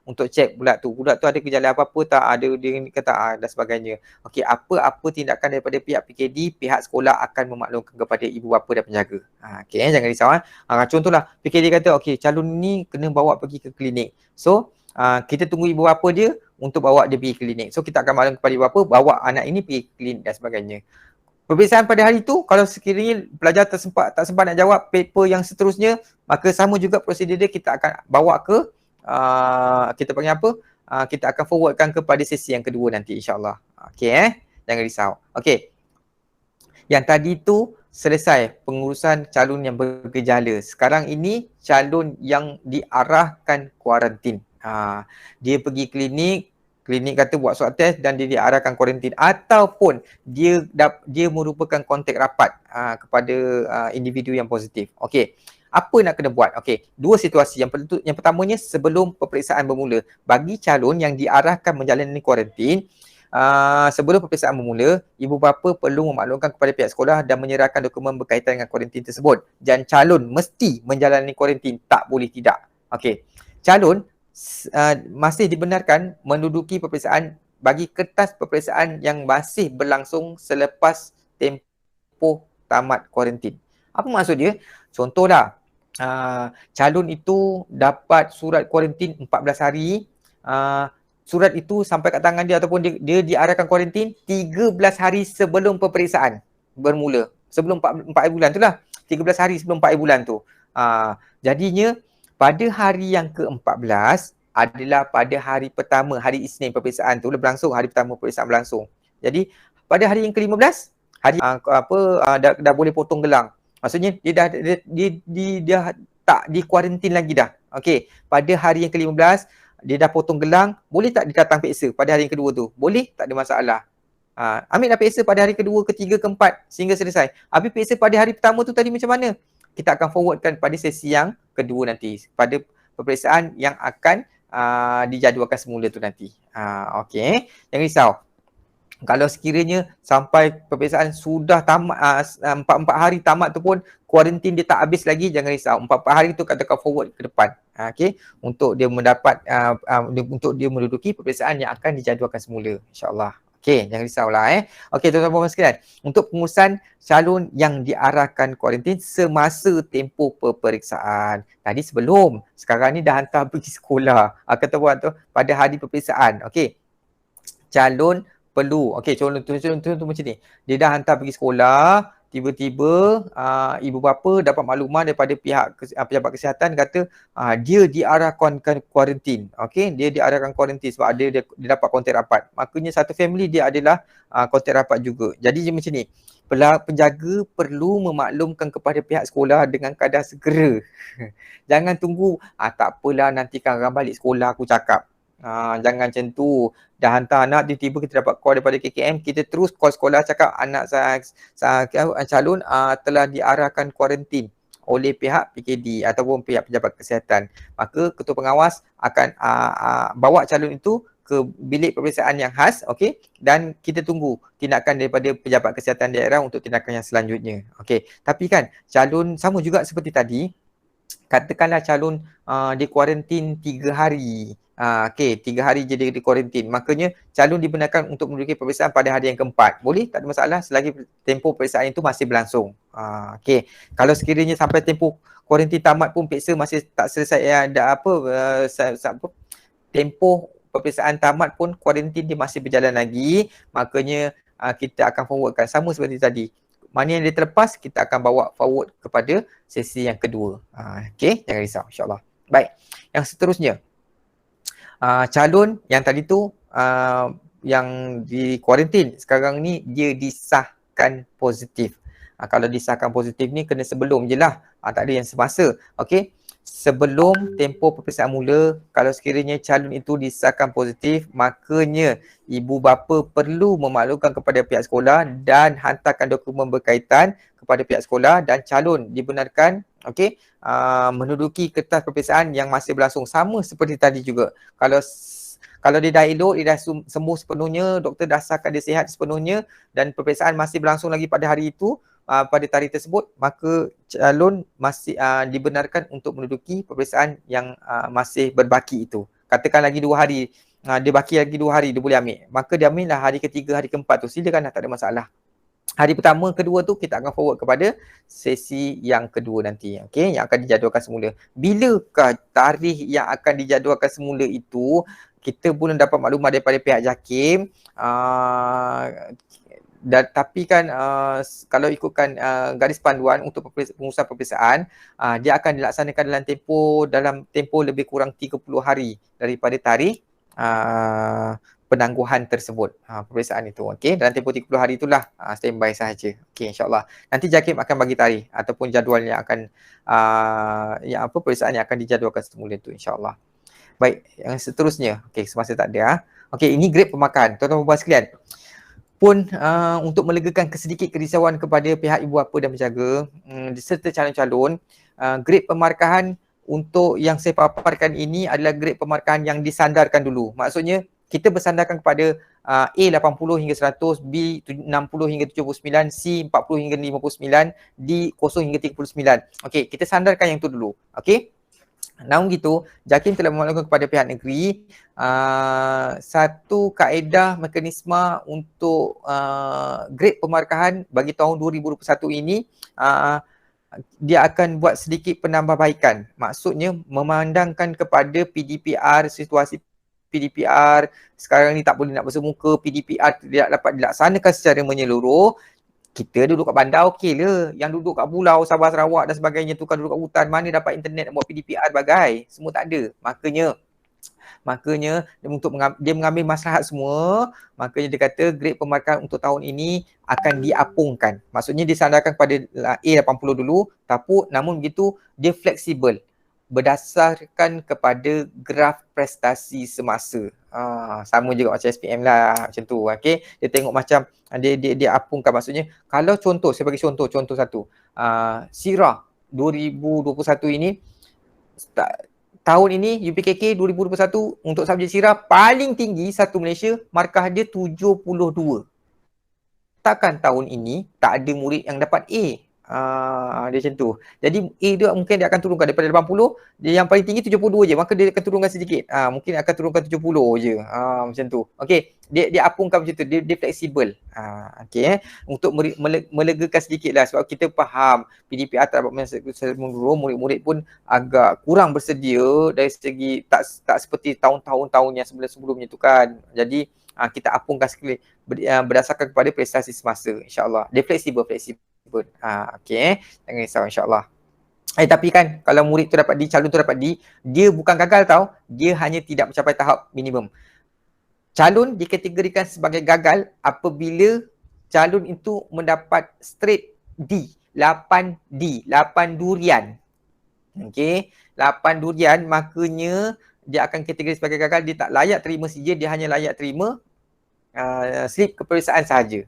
untuk cek budak tu ada gejala apa-apa tak, ada dia kata dan sebagainya. Okey, apa-apa tindakan daripada pihak PKD, pihak sekolah akan memaklumkan kepada ibu bapa dan penjaga. Okey, jangan risau. Contohlah PKD kata okey, calon ni kena bawa pergi ke klinik. So kita tunggu ibu bapa dia untuk bawa dia pergi klinik. So kita akan maklum kepada ibu bapa bawa anak ini pergi klinik dan sebagainya. Peperiksaan pada hari itu, kalau sekiranya pelajar tak sempat nak jawab paper yang seterusnya, maka sama juga prosedur dia, kita akan bawa ke kita panggil apa? Kita akan forwardkan kepada sesi yang kedua nanti insya-Allah. Okey jangan risau. Okey. Yang tadi tu selesai pengurusan calon yang bergejala. Sekarang ini calon yang diarahkan kuarantin. Dia pergi klinik kata buat swab test dan dia diarahkan kuarantin, ataupun dia merupakan kontak rapat kepada individu yang positif. Okey. Apa nak kena buat? Okey, dua situasi. Yang pertamanya sebelum peperiksaan bermula, bagi calon yang diarahkan menjalani kuarantin, sebelum peperiksaan bermula, ibu bapa perlu memaklumkan kepada pihak sekolah dan menyerahkan dokumen berkaitan dengan kuarantin tersebut. Dan calon mesti menjalani kuarantin, tak boleh tidak. Okey. Calon masih dibenarkan menduduki peperiksaan bagi kertas peperiksaan yang masih berlangsung selepas tempoh tamat kuarantin. Apa maksud dia? Contohlah, calon itu dapat surat kuarantin 14 hari, surat itu sampai kat tangan dia ataupun dia diarahkan kuarantin 13 hari sebelum peperiksaan bermula. Sebelum 4 bulan tu lah. 13 hari sebelum 4 bulan tu. Jadinya pada hari yang ke-14 adalah pada hari pertama, hari Isnin peperiksaan tu berlangsung, hari pertama peperiksaan berlangsung. Jadi pada hari yang ke-15 hari dah boleh potong gelang. Maksudnya dia dah tak di kuarantin lagi dah. Okey, pada hari yang ke-15 dia dah potong gelang, boleh tak dia datang peksa pada hari yang kedua tu? Boleh, tak ada masalah. Ambil dah peksa pada hari kedua, ketiga, keempat sehingga selesai. Habis peksa pada hari pertama tu tadi macam mana? Kita akan forwardkan pada sesi yang kedua nanti, pada peperiksaan yang akan dijadualkan semula tu nanti. Okey, jangan risau. Kalau sekiranya sampai peperiksaan sudah tamat, 4 hari tamat tu pun kuarantin dia tak habis lagi, jangan risau. 4 hari tu katakan forward ke depan. Okey, untuk dia mendapat untuk dia menduduki peperiksaan yang akan dijadualkan semula, insya-Allah. Okey, jangan risaulah Okey, tuan-tuan dan puan sekalian, untuk pengurusan calon yang diarahkan kuarantin semasa tempoh peperiksaan. Tadi sebelum, sekarang ni dah hantar pergi sekolah. Kata puan tu pada hari peperiksaan. Okey. Calon perlu, okey, calon tu macam ni. Dia dah hantar pergi sekolah, tiba-tiba ibu bapa dapat makluman daripada pihak pejabat kesihatan kata dia diarahkan kuarantin. Okey, dia diarahkan kuarantin sebab dia dapat kontak rapat. Maknanya satu family dia adalah kontak rapat juga. Jadi macam ni. Penjaga perlu memaklumkan kepada pihak sekolah dengan kadar segera. Jangan tunggu tak apalah nanti kan orang balik sekolah aku cakap. Jangan macam tu. Dah hantar anak, tiba-tiba kita dapat call daripada KKM, kita terus call sekolah cakap anak calon telah diarahkan kuarantin oleh pihak PKD ataupun pihak pejabat kesihatan. Maka ketua pengawas akan bawa calon itu ke bilik peperiksaan yang khas, okey, dan kita tunggu tindakan daripada pejabat kesihatan daerah untuk tindakan yang selanjutnya. Okey, tapi kan calon sama juga seperti tadi, katakanlah calon di kuarantin 3 hari. Okey, 3 hari je dia di kuarantin. Makanya calon dibenarkan untuk menduduki peperiksaan pada hari yang keempat. Boleh, tak ada masalah selagi tempoh peperiksaan itu masih berlangsung. Okey, kalau sekiranya sampai tempoh kuarantin tamat pun peksa masih tak selesai, tempoh peperiksaan tamat pun kuarantin dia masih berjalan lagi, makanya kita akan forwardkan sama seperti tadi. Mana yang dia terlepas, kita akan bawa forward kepada sesi yang kedua. Okey, jangan risau, insyaAllah. Baik, yang seterusnya. Calon yang tadi tu yang di kuarantin, sekarang ni dia disahkan positif. Kalau disahkan positif ni kena sebelum je lah. Tak ada yang semasa. Okey, sebelum tempoh peperiksaan mula, kalau sekiranya calon itu disahkan positif, makanya ibu bapa perlu memaklumkan kepada pihak sekolah dan hantarkan dokumen berkaitan kepada pihak sekolah, dan calon dibenarkan menduduki kertas peperiksaan yang masih berlangsung sama seperti tadi juga. Kalau dia dah elok, dia dah sembuh sepenuhnya, doktor dah sahkan dia sihat sepenuhnya dan peperiksaan masih berlangsung lagi pada hari itu, pada tarikh tersebut, maka calon masih dibenarkan untuk menduduki peperiksaan yang masih berbaki itu. Katakan lagi 2 hari, dia baki lagi 2 hari, dia boleh ambil. Maka dia ambil lah hari ketiga, hari keempat tu, silakan lah, tak ada masalah. Hari pertama, kedua tu kita akan forward kepada sesi yang kedua nanti, okey, yang akan dijadualkan semula. Bilakah tarikh yang akan dijadualkan semula itu, kita belum dapat maklumat daripada pihak JAKIM. Tapi kan kalau ikutkan garis panduan untuk pengurusan peperiksaan, dia akan dilaksanakan dalam tempoh lebih kurang 30 hari daripada tarikh penangguhan tersebut, peperiksaan itu. Okey, dalam tempoh 30 hari itulah standby sahaja. Okey, insya-Allah. Nanti JAKIM akan bagi tarikh ataupun jadual yang akan peperiksaan yang akan dijadualkan semula itu, insya-Allah. Baik, yang seterusnya. Okey, semasa tak ada. Okey, ini grade pemakan. Tuan-tuan dan puan sekalian, pun untuk melegakan kesedikit kerisauan kepada pihak ibu bapa dan penjaga serta calon-calon, grade pemarkahan untuk yang saya paparkan ini adalah grade pemarkahan yang disandarkan dulu. Maksudnya kita bersandarkan kepada A 80 hingga 100, B 60 hingga 79, C 40 hingga 59, D 0 hingga 39. Okey, kita sandarkan yang tu dulu. Okey. Namun gitu, JAKIM telah memaklumkan kepada pihak negeri satu kaedah mekanisme untuk grade pemarkahan bagi tahun 2021 ini dia akan buat sedikit penambahbaikan. Maksudnya memandangkan kepada PDPR, situasi PDPR sekarang ni tak boleh nak bersemuka, PDPR tidak dapat dilaksanakan secara menyeluruh. Kita duduk kat bandar okey le. Yang duduk kat pulau Sabah Sarawak dan sebagainya tu kan duduk kat hutan, mana dapat internet nak buat PDPR bagai. Semua tak ada. Makanya dia mengambil maslahat semua. Makanya dia kata grade pemarkahan untuk tahun ini akan diapungkan. Maksudnya disandarkan pada A80 dulu, namun begitu dia fleksibel berdasarkan kepada graf prestasi semasa. Sama juga macam SPM lah, macam tu. Okey, dia tengok macam dia apungkan. Maksudnya kalau contoh, saya bagi contoh satu, Sirah 2021 ini, tahun ini UPKK 2021 untuk subjek Sirah paling tinggi satu Malaysia, markah dia 72. Takkan tahun ini tak ada murid yang dapat A. Dia macam tu. Jadi A dia mungkin dia akan turunkan daripada 80, dia yang paling tinggi 72 je, maka dia akan turunkan sedikit. Mungkin akan turunkan 70 je. Macam tu. Okey, dia apungkan macam tu, dia fleksibel. Okey, untuk melegakan sedikitlah sebab kita faham PDPR tak dapat menyeluruh, murid-murid pun agak kurang bersedia dari segi tak seperti tahun-tahun yang sebelum-sebelumnya tu kan. Jadi kita apungkan sekali berdasarkan kepada prestasi semasa, insya-Allah. Dia fleksibel. Okey, jangan risau, insya-Allah. Tapi kan kalau murid tu dapat D, calon tu dapat D, dia bukan gagal tau, dia hanya tidak mencapai tahap minimum. Calon dikategorikan sebagai gagal apabila calon itu mendapat straight D, 8D, 8 durian. Okey, 8 durian, makanya dia akan kategori sebagai gagal, dia tak layak terima CJ, dia hanya layak terima slip keperiksaan sahaja.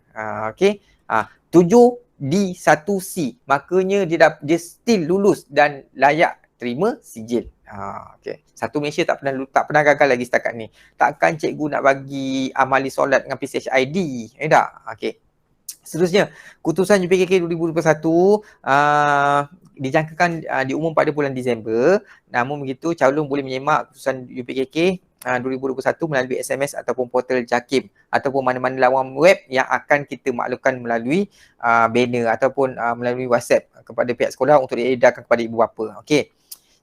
Okey. 7D1C, makanya dia still lulus dan layak terima sijil. Okey. Satu Malaysia tak pernah gagal lagi setakat ni. Takkan cikgu nak bagi amali solat dengan PCHID, tak? Okey. Seterusnya, keputusan UPKK 2021 dijangkakan diumum pada bulan Disember. Namun begitu, calon boleh menyemak keputusan UPKK 2021 melalui SMS ataupun portal JAKIM ataupun mana-mana laman web yang akan kita maklumkan melalui banner ataupun melalui WhatsApp kepada pihak sekolah untuk diedarkan kepada ibu bapa. Okey.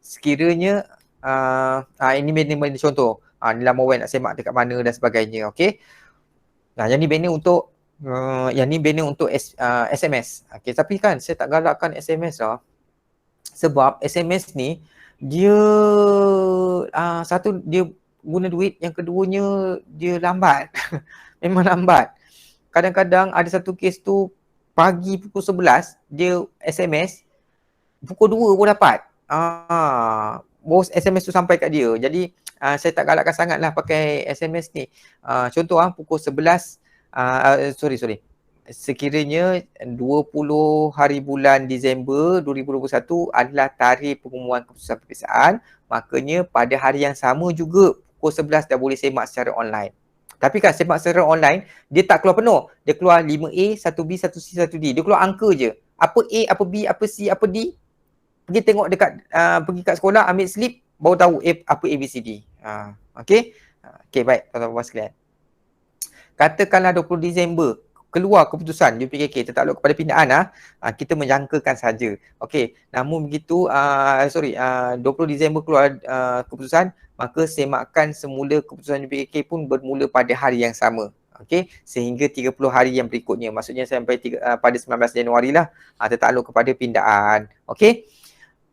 Sekiranya ini banner contoh. Ni laman web nak semak dekat mana dan sebagainya. Okey. Yang ni banner untuk SMS. Okey, tapi kan saya tak galakkan SMS lah. Sebab SMS ni dia satu dia guna duit, yang keduanya dia lambat. Memang lambat. Kadang-kadang ada satu kes tu pagi pukul 11 dia SMS, pukul 2 pun dapat. Bos SMS tu sampai kat dia. Jadi saya tak galakkan sangatlah pakai SMS ni. Contoh pukul 11 sekiranya 20 hari bulan Disember 2021 adalah tarikh pengumuman keputusan peperiksaan, makanya pada hari yang sama juga pukul 11 dah boleh semak secara online. Tapi kan semak secara online, dia tak keluar penuh. Dia keluar 5A, 1B, 1C, 1D. Dia keluar angka je. Apa A, apa B, apa C, apa D. Pergi tengok dekat, pergi kat sekolah, ambil slip, baru tahu apa A, B, C, D. Okey? Okey, baik tuan-tuan sekalian. Katakanlah 20 Disember keluar keputusan UPKK tertakluk kepada pindaan, kita menjangkakan saja. Okey, namun begitu 20 Disember keluar keputusan, maka semakan semula keputusan UPKK pun bermula pada hari yang sama. Okey, sehingga 30 hari yang berikutnya, maksudnya sampai pada 19 Januari lah tertakluk kepada pindaan. Okey,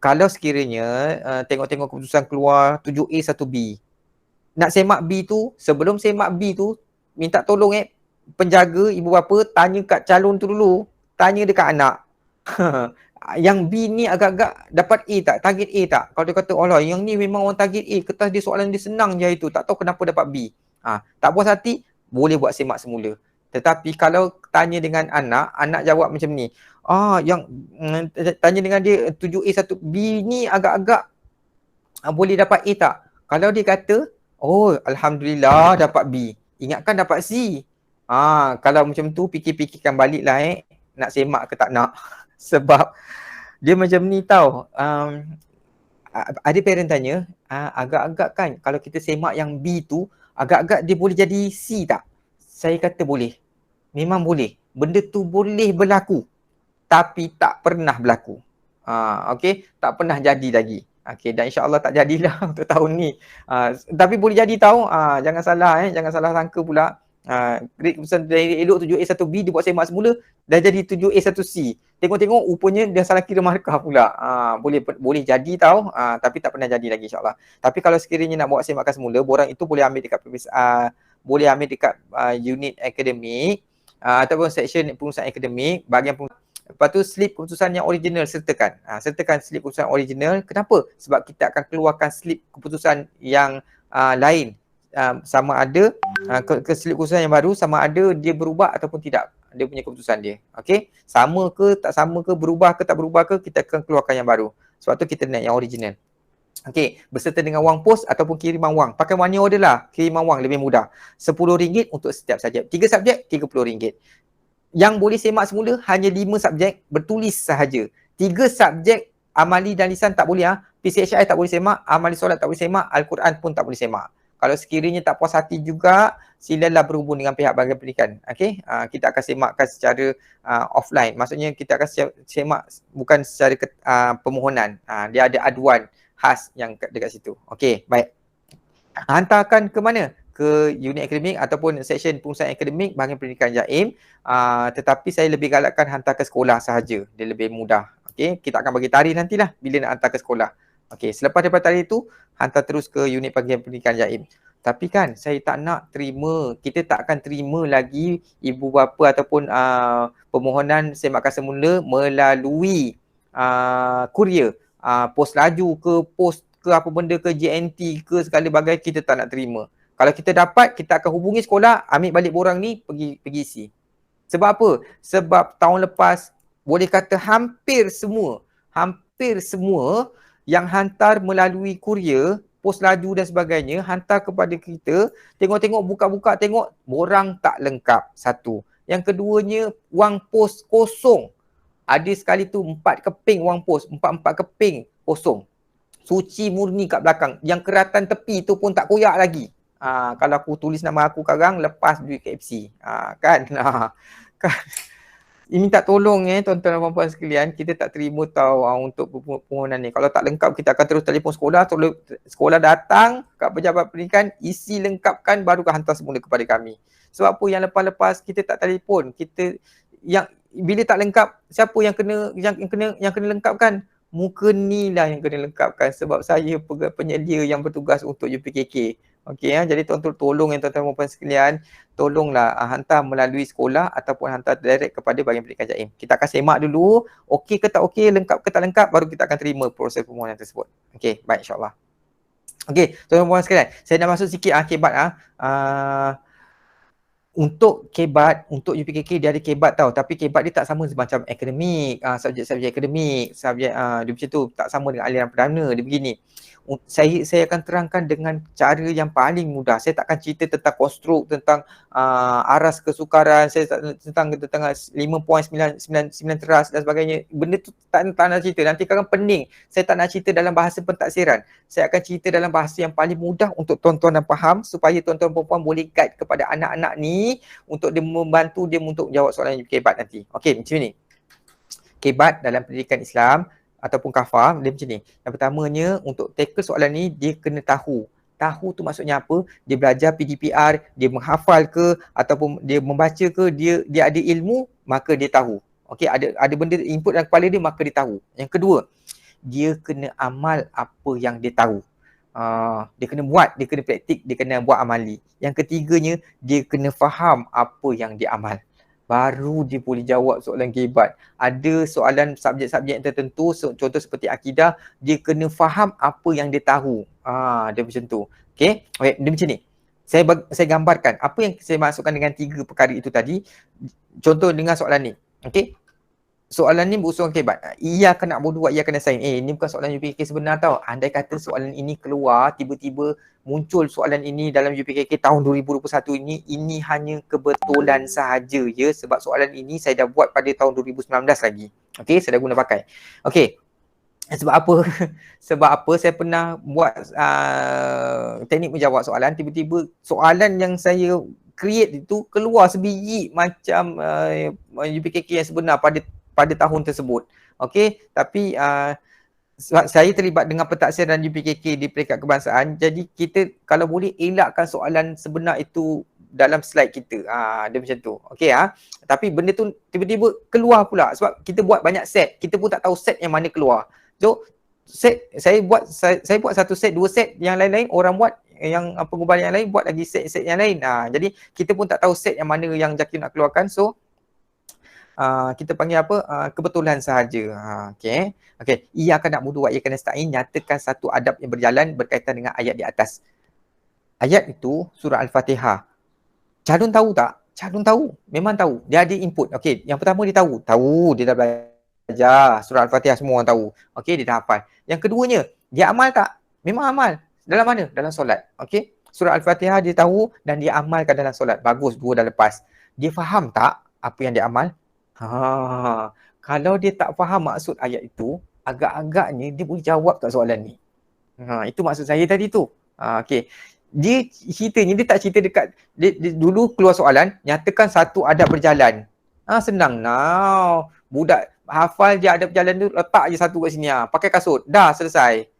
kalau sekiranya tengok-tengok keputusan keluar 7A 1B, nak semak B tu, sebelum semak B tu minta tolong penjaga, ibu bapa tanya kat calon tu dulu, tanya dekat anak. Yang B ni agak-agak dapat A tak? Target A tak? Kalau dia kata, alah yang ni memang orang target A, kertas dia soalan dia senang je itu, tak tahu kenapa dapat B. Tak puas hati, boleh buat semak semula. Tetapi kalau tanya dengan anak jawab macam ni, yang tanya dengan dia 7A 1B ni agak-agak boleh dapat A tak? Kalau dia kata, oh alhamdulillah dapat B, ingatkan dapat C. Kalau macam tu fikir-fikirkan balik lah nak semak ke tak nak. Sebab dia macam ni tau. Ada parent tanya, agak-agak kan kalau kita semak yang B tu, agak-agak dia boleh jadi C tak? Saya kata boleh. Memang boleh. Benda tu boleh berlaku. Tapi tak pernah berlaku. Okay, tak pernah jadi lagi. Okay, dan insyaAllah tak jadilah untuk tahun ni. Tapi boleh jadi tahu. Jangan salah jangan salah sangka pula. Grade keputusan dari elok 7A1B dia buat semak semula, dah jadi 7A1C. Tengok-tengok rupanya dia salah kira markah pula. Boleh jadi tahu, tapi tak pernah jadi lagi insyaAllah. Tapi kalau sekiranya nak buat semakan semula, borang itu boleh ambil dekat unit akademik ataupun section pengurusan akademik, bahagian lepas tu slip keputusan yang original sertakan. Sertakan slip keputusan original. Kenapa? Sebab kita akan keluarkan slip keputusan yang lain. Sama ada ke slip keputusan yang baru, sama ada dia berubah ataupun tidak dia punya keputusan dia. Okey, sama ke tak sama ke, berubah ke tak berubah ke, kita akan keluarkan yang baru. Sebab tu kita naik yang original. Okey, berserta dengan wang pos ataupun kiriman wang. Pakai money order lah, kiriman wang lebih mudah. RM10 untuk setiap subjek. 3 subjek RM30. Yang boleh semak semula hanya 5 subjek bertulis sahaja. 3 subjek amali dan lisan tak boleh. PCHI tak boleh semak, amali solat tak boleh semak, Al-Quran pun tak boleh semak. Kalau sekiranya tak puas hati juga, silalah berhubung dengan pihak bahagian pendidikan. Okey, kita akan semakkan secara offline. Maksudnya kita akan semak bukan secara permohonan. Dia ada aduan khas yang dekat situ. Okey, baik. Hantarkan ke mana? Ke unit akademik ataupun section pengurusan akademik bahagian pendidikan JAIM. Tetapi saya lebih galakkan hantar ke sekolah sahaja. Dia lebih mudah. Okey, kita akan bagi tarikh nantilah bila nak hantar ke sekolah. Okey, selepas daripada tarikh itu, hantar terus ke unit bahagian pendidikan JAIM. Tapi kan saya tak nak terima, kita tak akan terima lagi ibu bapa ataupun permohonan semakan semula melalui kurier, pos laju ke, pos ke apa benda ke, JNT ke, segala bagai kita tak nak terima. Kalau kita dapat, kita akan hubungi sekolah, ambil balik borang ni, pergi isi. Sebab apa? Sebab tahun lepas boleh kata hampir semua yang hantar melalui kurier, pos laju dan sebagainya, hantar kepada kita, tengok-tengok, buka-buka, tengok, borang tak lengkap, satu. Yang keduanya, wang pos kosong. Ada sekali tu 4 keping wang pos, 4 keping kosong. Suci murni kat belakang. Yang keratan tepi tu pun tak koyak lagi. Kalau aku tulis nama aku sekarang, lepas duit KFC. Kan? Ini minta tolong tuan-tuan dan puan-puan sekalian, kita tak terima tahu untuk permohonan ni. Kalau tak lengkap, kita akan terus telefon sekolah, sekolah datang kat pejabat pendidikan, isi lengkapkan, baru hantar semula kepada kami. Sebab apa yang lepas-lepas kita tak telefon, kita yang bila tak lengkap, siapa yang kena lengkapkan? Muka ni lah yang kena lengkapkan, sebab saya penyedia yang bertugas untuk UPKK. Okey, jadi tuan-tuan tolong tuan-tuan dan puan sekalian, tolonglah hantar melalui sekolah ataupun hantar direct kepada bahagian pendidikan JAIM. Kita akan semak dulu, okey ke tak okey, lengkap ke tak lengkap, baru kita akan terima proses permohonan tersebut. Okey, baik insya-Allah. Okey, tuan-tuan dan puan sekalian, saya nak masuk sikit kebat untuk kebat, untuk UPKK dia ada kebat tau, tapi kebat dia tak sama macam akademik, subjek-subjek akademik, subjek dia macam tu, tak sama dengan aliran perdana. Dia begini, saya akan terangkan dengan cara yang paling mudah. Saya takkan cerita tentang konstruk, tentang aras kesukaran, saya tentang 5.99 teras dan sebagainya. Benda tu tak nak cerita, nanti akan pening. Saya tak nak cerita dalam bahasa pentaksiran. Saya akan cerita dalam bahasa yang paling mudah untuk tuan-tuan dan faham, supaya tuan-tuan dan puan-puan boleh guide kepada anak-anak ni untuk dia membantu dia untuk jawab soalan kebat nanti. Okey, macam ni. Kebat dalam pendidikan Islam ataupun kafah, dia macam ni. Yang pertamanya, untuk tackle soalan ni, dia kena tahu. Tahu tu maksudnya apa? Dia belajar PDPR, dia menghafal ke, ataupun dia membaca ke, dia ada ilmu, maka dia tahu. Okey, ada benda input dalam kepala dia, maka dia tahu. Yang kedua, dia kena amal apa yang dia tahu. Dia kena buat, dia kena praktik, dia kena buat amali. Yang ketiganya, dia kena faham apa yang dia amal. Baru dia boleh jawab soalan kebat. Ada soalan subjek-subjek tertentu, contoh seperti akidah, dia kena faham apa yang dia tahu. Dia macam tu. Okay, dia macam ni. Saya gambarkan apa yang saya masukkan dengan 3 perkara itu tadi. Contoh dengan soalan ni. Okay. soalan ni berusaha kebat. Iyyaka na'budu wa iyyaka nasta'in. Ni bukan soalan UPKK sebenar tau. Andai kata soalan ini keluar, tiba-tiba muncul soalan ini dalam UPKK tahun 2021 ini hanya kebetulan sahaja ya, sebab soalan ini saya dah buat pada tahun 2019 lagi. Okey, saya dah guna pakai. Okey. Sebab apa? Sebab apa saya pernah buat teknik menjawab soalan, tiba-tiba soalan yang saya create itu keluar sebiji macam UPKK yang sebenar pada tahun tersebut. Okey, tapi saya terlibat dengan pentaksiran UPKK di peringkat kebangsaan, jadi kita kalau boleh elakkan soalan sebenar itu dalam slide kita. Dia macam tu. Okey Tapi benda tu tiba-tiba keluar pula sebab kita buat banyak set, kita pun tak tahu set yang mana keluar. So set saya buat satu set, dua set, yang lain-lain orang buat, yang pengubah yang lain buat lagi set-set yang lain. Jadi kita pun tak tahu set yang mana yang Zakir nak keluarkan. So kita panggil apa? Kebetulan sahaja. Okey. Iyyaka na'budu wa iyyaka nasta'in, nyatakan satu adab yang berjalan berkaitan dengan ayat di atas. Ayat itu surah Al-Fatihah. Calon tahu tak? Calon tahu. Memang tahu. Dia ada input. Okey, yang pertama dia tahu. Tahu, dia dah belajar surah Al-Fatihah, semua orang tahu. Okey, dia dah hafal. Yang keduanya, dia amal tak? Memang amal. Dalam mana? Dalam solat. Okey. Surah Al-Fatihah dia tahu dan dia amalkan dalam solat. Bagus, dua dah lepas. Dia faham tak apa yang dia amal? Kalau dia tak faham maksud ayat itu, agak-agaknya dia boleh jawab tak soalan ni? Itu maksud saya tadi tu. Okey. Dia ceritanya, dia tak cerita dekat, dia dulu keluar soalan, nyatakan satu adab berjalan. Senang now. Budak hafal je adab berjalan tu, letak je satu kat sini. Pakai kasut, dah selesai.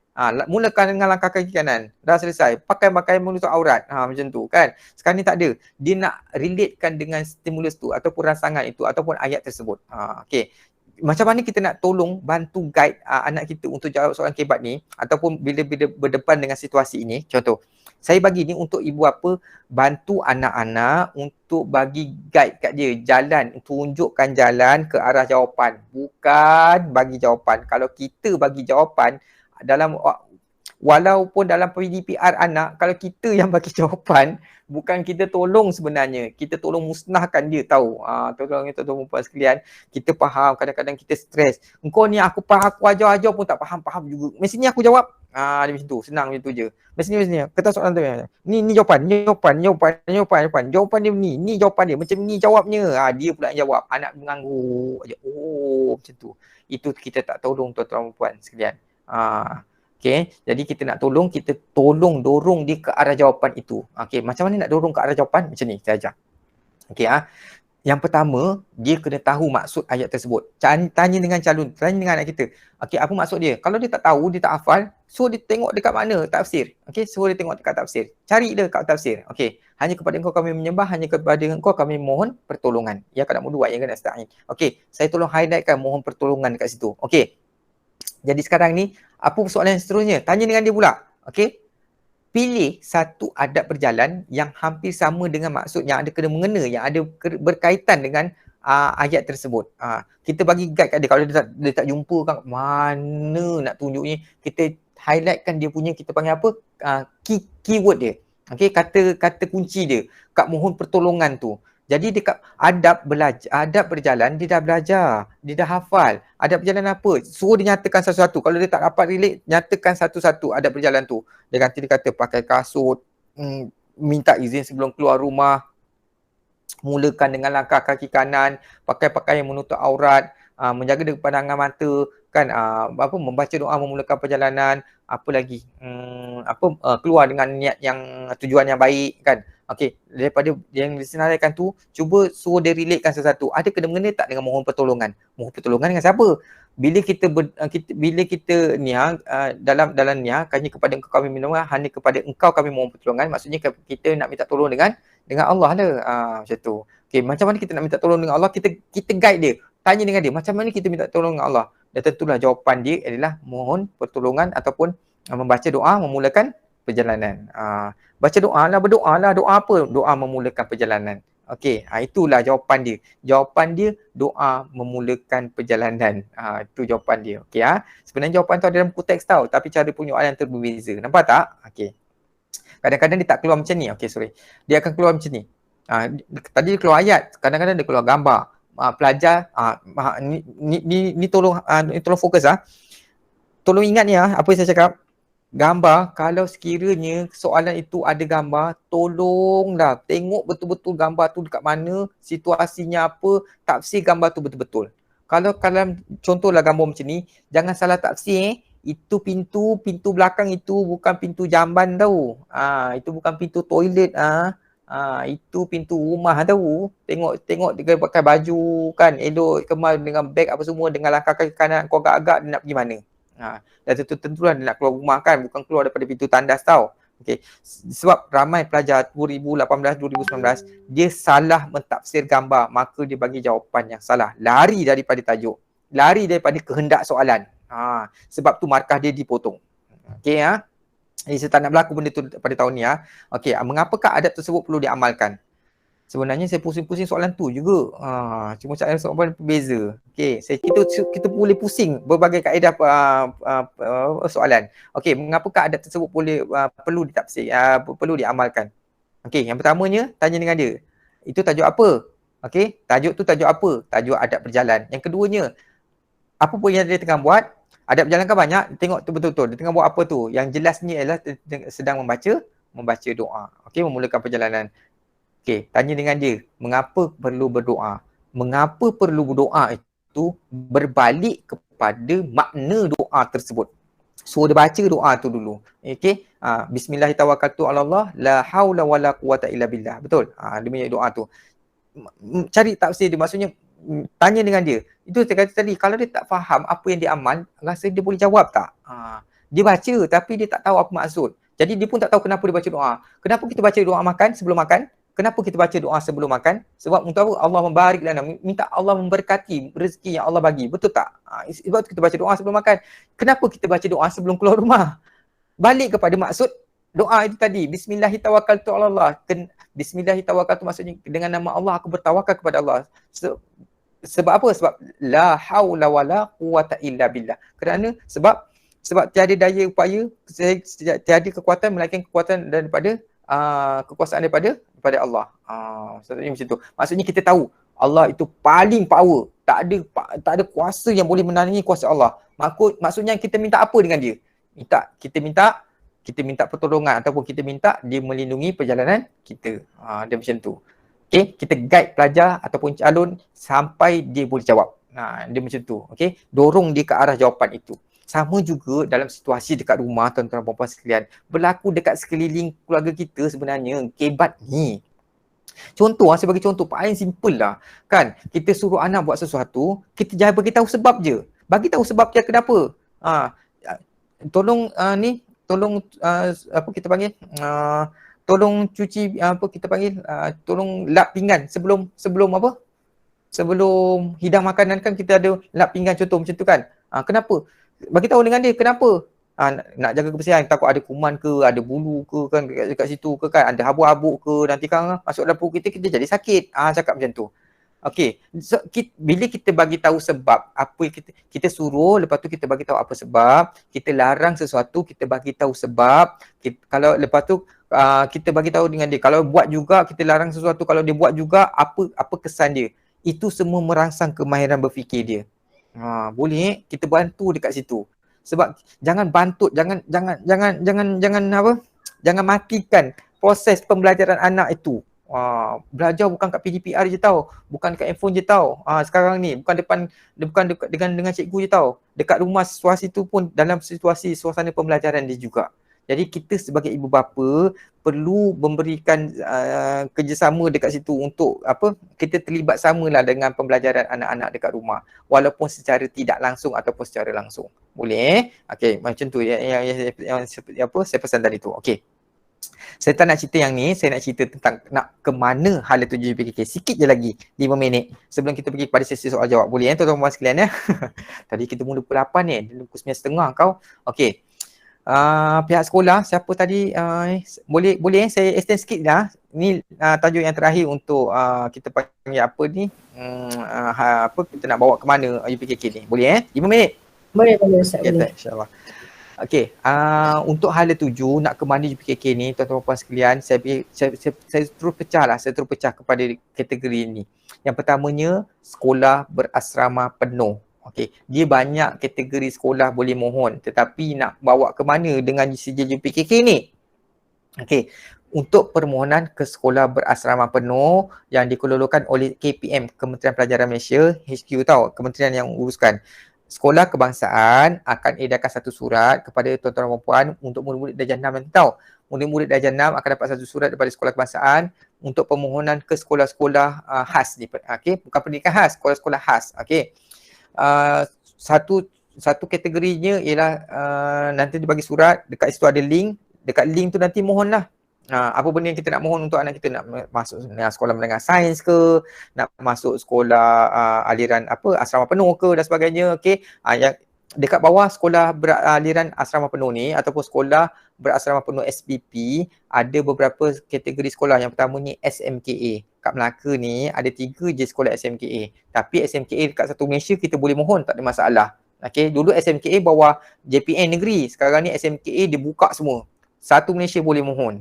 Mulakan dengan langkah kaki kanan, dah selesai. Pakai menutup aurat, macam tu kan. Sekarang ni tak ada. Dia nak relatekan dengan stimulus tu ataupun rangsangan itu ataupun ayat tersebut. Okey. Macam mana kita nak tolong bantu guide anak kita untuk jawab soalan kebat ni ataupun bila berdepan dengan situasi ini. Contoh, saya bagi ni untuk ibu bapa bantu anak-anak untuk bagi guide kat dia, jalan, tunjukkan jalan ke arah jawapan, bukan bagi jawapan. Kalau kita bagi jawapan walaupun dalam PDPR anak, kalau kita yang bagi jawapan, bukan kita tolong sebenarnya, kita tolong musnahkan dia, tahu. Tolong perempuan sekalian, kita faham kadang-kadang kita stres. Engkau ni aku faham, aku ajar pun tak faham juga. Mestinya aku jawab. Dia macam tu, senang macam tu je. Mestinya kata soalan tu, ni jawapan dia ni jawapan dia, macam ni jawabnya. Dia pula yang jawab, anak mengangguk aja. Macam tu. Itu kita tak tolong tuan-tuan puan sekalian. Okay, jadi kita nak tolong, kita tolong dorong dia ke arah jawapan itu. Okay, macam mana nak dorong ke arah jawapan? Macam ni, saya ajar. Okay, yang pertama, dia kena tahu maksud ayat tersebut. Tanya dengan calon, tanya dengan anak kita. Okay, apa maksud dia? Kalau dia tak tahu, dia tak hafal, so dia tengok dekat mana tafsir. Okay, so dia tengok dekat tafsir. Cari dia dekat tafsir. Okay, hanya kepada engkau kami menyembah, hanya kepada engkau kami mohon pertolongan. Ya, kadang dua yang kena nasta'in. Okay, saya tolong highlightkan mohon pertolongan dekat situ. Okay. Jadi sekarang ni, apa soalan yang seterusnya? Tanya dengan dia pula. Okey. Pilih satu adab berjalan yang hampir sama dengan maksud yang ada kena mengena, yang ada berkaitan dengan ayat tersebut. Kita bagi guide kat dia. Kalau dia tak jumpa kan mana nak tunjuknya, kita highlightkan dia punya, kita panggil apa? Keyword dia. Okey, kata kunci dia. Kat mohon pertolongan tu. Jadi dekat adab berjalan, dia dah belajar, dia dah hafal. Adab berjalan apa? Suruh dia nyatakan satu-satu. Kalau dia tak dapat relate, nyatakan satu-satu adab berjalan tu. Dia kata pakai kasut, minta izin sebelum keluar rumah, mulakan dengan langkah kaki kanan, pakai pakaian menutup aurat, menjaga dengan pandangan mata, kan, membaca doa memulakan perjalanan, apa lagi? Keluar dengan niat yang tujuan yang baik, kan. Okey, daripada yang disenaraikan tu, cuba suruh dia relatekan sesuatu. Ada kena-mengena tak dengan mohon pertolongan? Mohon pertolongan dengan siapa? Bila kita ni dalam ni hanya kepada engkau kami minta, hanya kepada engkau kami mohon pertolongan, maksudnya kita nak minta tolong dengan Allah lah. Macam tu. Okey, macam mana kita nak minta tolong dengan Allah? Kita guide dia. Tanya dengan dia, macam mana kita minta tolong dengan Allah? Dan tentulah jawapan dia adalah mohon pertolongan ataupun membaca doa memulakan perjalanan. Baca doa lah, berdoa lah. Doa apa? Doa memulakan perjalanan. Okey, itulah jawapan dia. Jawapan dia doa memulakan perjalanan. Itu jawapan dia. Okey, sebenarnya jawapan tu ada dalam buku teks tau, tapi cara penyoalan tu berbeza. Nampak tak? Okey. Kadang-kadang dia tak keluar macam ni. Okey, sorry. Dia akan keluar macam ni. Tadi dia keluar ayat, kadang-kadang dia keluar gambar. pelajar ni tolong fokus tolong ingat ni apa yang saya cakap. Gambar, kalau sekiranya soalan itu ada gambar, tolonglah tengok betul-betul gambar tu dekat mana, situasinya apa, tafsir gambar tu betul-betul. Kalau contohlah gambar macam ni, jangan salah tafsir. Itu pintu belakang itu bukan pintu jamban tau. Itu bukan pintu toilet itu pintu rumah tau. Tengok dia pakai baju kan, elok kemal dengan beg apa semua, dengan langkah kaki kanan kau agak-agak dia nak pergi mana. Dan tentulah dia nak keluar rumah kan, bukan keluar daripada pintu tandas tau. Okay. Sebab ramai pelajar 2018, 2019 dia salah mentafsir gambar, maka dia bagi jawapan yang salah. Lari daripada tajuk, lari daripada kehendak soalan. Sebab tu markah dia dipotong. Okay Jadi saya tak nak berlaku benda tu pada tahun ni Okay, mengapakah adab tersebut perlu diamalkan? Sebenarnya saya pusing-pusing soalan tu juga. Cuma soalan berbeza. Okey, kita boleh pusing berbagai kaedah soalan. Okey, mengapakah adab tersebut perlu ditafsir, perlu diamalkan? Okey, yang pertamanya tanya dengan dia. Itu tajuk apa? Okey, tajuk tu tajuk apa? Tajuk adab berjalan. Yang keduanya, apa pun yang dia tengah buat? Adab berjalan kan banyak, tengok tu betul-betul. Dia tengah buat apa tu? Yang jelasnya ialah sedang membaca doa. Okey, memulakan perjalanan. Okey, tanya dengan dia, mengapa perlu berdoa? Mengapa perlu berdoa itu berbalik kepada makna doa tersebut. So dia baca doa tu dulu. Okey, Bismillahirrahmanirrahim, la haula wala quwata illa billah. Betul? Dia punya doa tu. Cari tafsir dia, maksudnya tanya dengan dia. Itu saya kata tadi, kalau dia tak faham apa yang dia amal, rasa dia boleh jawab tak? Dia baca tapi dia tak tahu apa maksud. Jadi dia pun tak tahu kenapa dia baca doa. Kenapa kita baca doa makan sebelum makan? Kenapa kita baca doa sebelum makan? Sebab untuk apa? Allah membarik lana, minta Allah memberkati rezeki yang Allah bagi. Betul tak? Sebab kita baca doa sebelum makan. Kenapa kita baca doa sebelum keluar rumah? Balik kepada maksud doa itu tadi. Bismillahirrahmanirrahim. Bismillahirrahmanirrahim maksudnya dengan nama Allah aku bertawakal kepada Allah. Sebab apa? Sebab la haula wala quwata illa billah. Kerana sebab tiada daya upaya, tiada kekuatan melainkan kekuatan daripada kekuasaan daripada Allah. Maksudnya macam tu. Maksudnya kita tahu Allah itu paling power. Tak ada kuasa yang boleh menandingi kuasa Allah. Maksudnya kita minta apa dengan dia? Kita minta pertolongan ataupun kita minta dia melindungi perjalanan kita. Dia macam tu. Okay, kita guide pelajar ataupun calon sampai dia boleh jawab. Dia macam tu. Okay, dorong dia ke arah jawapan itu. Sama juga dalam situasi dekat rumah tuan-tuan dan puan-puan sekalian. Berlaku dekat sekeliling keluarga kita sebenarnya kebat ni. Contoh, sebagai contoh paling simple lah. Kan, kita suruh anak buat sesuatu, kita jangan bagi tahu sebab je. Bagi tahu sebab dia kenapa. Tolong apa kita panggil? Tolong cuci tolong lap pinggan sebelum apa? Sebelum hidang makanan kan kita ada lap pinggan contoh macam tu kan. Kenapa? Bagi tahu dengan dia kenapa? Nak jaga kebersihan, takut ada kuman ke, ada bulu ke kan dekat situ ke kan, ada habuk-habuk ke, nanti kan masuk dalam perut kita jadi sakit. Cakap macam tu. Okey, so, bila kita bagi tahu sebab apa yang kita suruh, lepas tu kita bagi tahu apa sebab, kita larang sesuatu, kita bagi tahu sebab, kalau lepas tu kita bagi tahu dengan dia, kalau buat juga kita larang sesuatu, kalau dia buat juga apa kesan dia. Itu semua merangsang kemahiran berfikir dia. Boleh kita bantu dekat situ. Sebab jangan bantut, jangan apa? Jangan matikan proses pembelajaran anak itu. Belajar bukan kat PGPR je tau, bukan kat handphone je tau. Sekarang ni bukan dengan cikgu je tau. Dekat rumah situasi tu pun dalam suasana pembelajaran dia juga. Jadi kita sebagai ibu bapa perlu memberikan kerjasama dekat situ untuk apa, kita terlibat samalah dengan pembelajaran anak-anak dekat rumah walaupun secara tidak langsung ataupun secara langsung. Boleh? Okey, macam tu yang apa saya pesan tadi tu. Okey. Saya tak nak cerita yang ni, saya nak cerita tentang nak ke mana hala tujuan PKK. Sikit je lagi, 5 minit sebelum kita pergi kepada sesi soal jawab. Boleh tuan-tuan sekalian Tadi kita mula pukul 8 ni, pukul 9.30 kau. Okey. Pihak sekolah, siapa tadi boleh saya extend sikit dah. Ni tajuk yang terakhir untuk kita panggil apa ni, apa kita nak bawa ke mana UPKK ni. Boleh 5 minit? Boleh Ustaz. Okay, insya-Allah. Okey, untuk hala tuju nak ke mana JPKK ni tuan-tuan puan sekalian, saya terus pecah kepada kategori ini. Yang pertamanya, sekolah berasrama penuh. Okey, dia banyak kategori sekolah boleh mohon, tetapi nak bawa ke mana dengan sijil JPKK ni? Okey, untuk permohonan ke sekolah berasrama penuh yang dikeluarkan oleh KPM, Kementerian Pelajaran Malaysia, HQ tau, kementerian yang uruskan. Sekolah Kebangsaan akan edarkan satu surat kepada tuan-tuan dan puan untuk murid-murid darjah 6 nanti tahu. Murid-murid darjah 6 akan dapat satu surat daripada Sekolah Kebangsaan untuk permohonan ke sekolah-sekolah khas ni. Okey, bukan pendidikan khas, sekolah-sekolah khas. Okey. Satu kategorinya ialah nanti dibagi surat, dekat situ ada link. Dekat link tu nanti mohonlah. Apa benda yang kita nak mohon untuk anak kita, nak masuk sekolah menengah sains ke, nak masuk sekolah aliran asrama penuh ke dan sebagainya. Okey, yang dekat bawah sekolah beraliran asrama penuh ni ataupun sekolah berasrama penuh SPP, ada beberapa kategori sekolah. Yang pertama ni SMKA. Kat Melaka ni ada 3 je sekolah SMKA. Tapi SMKA dekat satu Malaysia kita boleh mohon, tak ada masalah. Okey, dulu SMKA bawah JPN negeri, sekarang ni SMKA dibuka semua. Satu Malaysia boleh mohon.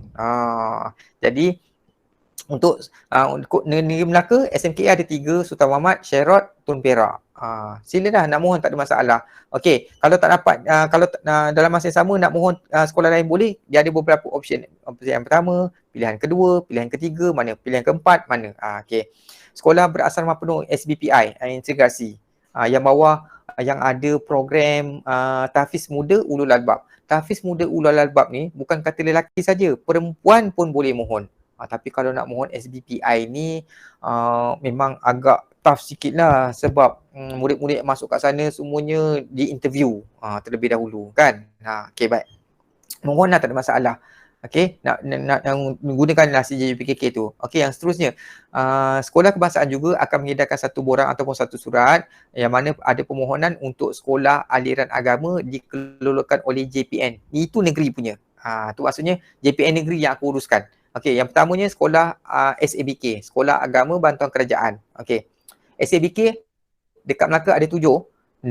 Jadi untuk negeri Melaka, SMKA ada 3, Sultan Muhammad, Sherrod, Tun Perak. Sila dah nak mohon, tak ada masalah. Okey, kalau tak dapat, kalau dalam masa yang sama nak mohon sekolah lain boleh, dia ada beberapa option. Option yang pertama, pilihan kedua, pilihan ketiga, mana, pilihan keempat, mana. Okey. Sekolah berasrama penuh SBPI, integrasi. Yang bawah yang ada program tahfiz muda ulul albab. Tahfiz muda ulul albab ni bukan kata lelaki saja, perempuan pun boleh mohon. Tapi kalau nak mohon SBPI ni memang agak tough sikit lah, sebab murid-murid yang masuk kat sana semuanya di interview terlebih dahulu kan. Okay, baik. Mohon lah, tak ada masalah. Okey, nak menggunakan sijil JPKK tu. Okey, yang seterusnya, Sekolah Kebangsaan juga akan mengedarkan satu borang ataupun satu surat yang mana ada permohonan untuk sekolah aliran agama dikeluarkan oleh JPN. Itu negeri punya. Tu maksudnya JPN negeri yang aku uruskan. Okey, yang pertamanya sekolah SABK, Sekolah Agama Bantuan Kerajaan. Okey. SABK dekat Melaka ada 7, 6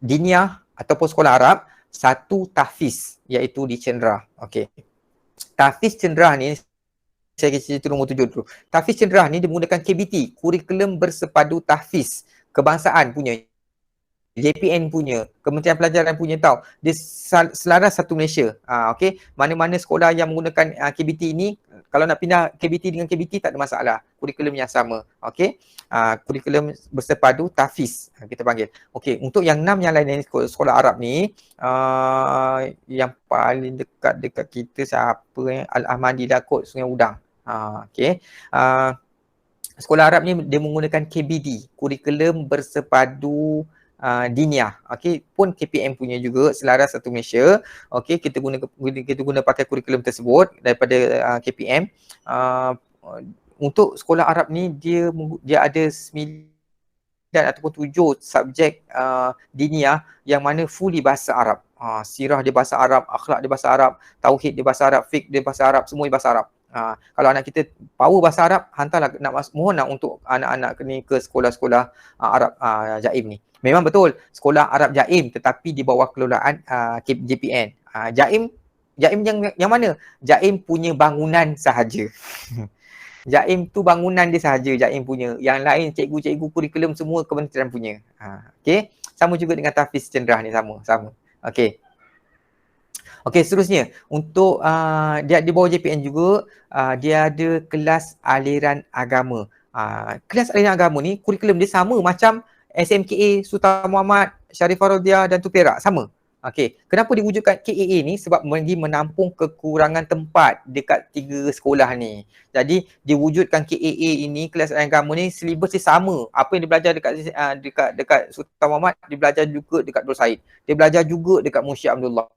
Diniah ataupun sekolah Arab, 1 tahfiz iaitu di Cendera. Okey. Tahfiz Cendera ni, saya cerita nombor 7 dulu. Tahfiz Cendera ni dia menggunakan KBT, Kurikulum Bersepadu Tahfiz. Kebangsaan punya, JPN punya, Kementerian Pelajaran punya tau. Dia selaras satu Malaysia. Okey, mana-mana sekolah yang menggunakan KBT ni, kalau nak pindah KBT dengan KBT tak ada masalah. Kurikulum yang sama. Okey. Kurikulum bersepadu tahfiz kita panggil. Okey, untuk yang 6 yang lain sekolah Arab ni, yang paling dekat kita siapa Al-Ahmadi lah kot, Sungai Udang. Okey. Sekolah Arab ni dia menggunakan KBD, Kurikulum Bersepadu Diniah. Okey, pun KPM punya juga, selaras satu Malaysia. Okey, kita guna pakai kurikulum tersebut daripada KPM. Untuk sekolah Arab ni dia ada 9 ataupun 7 subjek Diniah yang mana fully bahasa Arab. Sirah dia bahasa Arab, akhlak dia bahasa Arab, tauhid dia bahasa Arab, fiqh dia bahasa Arab, semua dia bahasa Arab. Kalau anak kita power bahasa Arab, hantarlah, mohonlah untuk anak-anak ni ke sekolah-sekolah Arab Jaim ni. Memang betul sekolah Arab Jaim, tetapi di bawah kelolaan JPN. Jaim yang mana? Jaim punya bangunan sahaja. Jaim tu bangunan dia sahaja, Jaim punya. Yang lain cikgu-cikgu kurikulum semua kementerian punya. Okey, sama juga dengan tahfiz Cendera ni, sama. Okey. Okey, seterusnya untuk dia di bawah JPN juga, dia ada kelas aliran agama. Kelas aliran agama ni kurikulum dia sama macam SMKA, Sultan Muhammad, Sharifah Rodia dan Tun Perak, sama. Okey, kenapa diwujudkan KAA ni? Sebab bagi menampung kekurangan tempat dekat 3 sekolah ni. Jadi diwujudkan KAA ini, kelas agama ni, silibus dia sama. Apa yang dia belajar dekat Sultan Muhammad, dia belajar juga dekat Abdul Said. Dia belajar juga dekat Munsyi Abdullah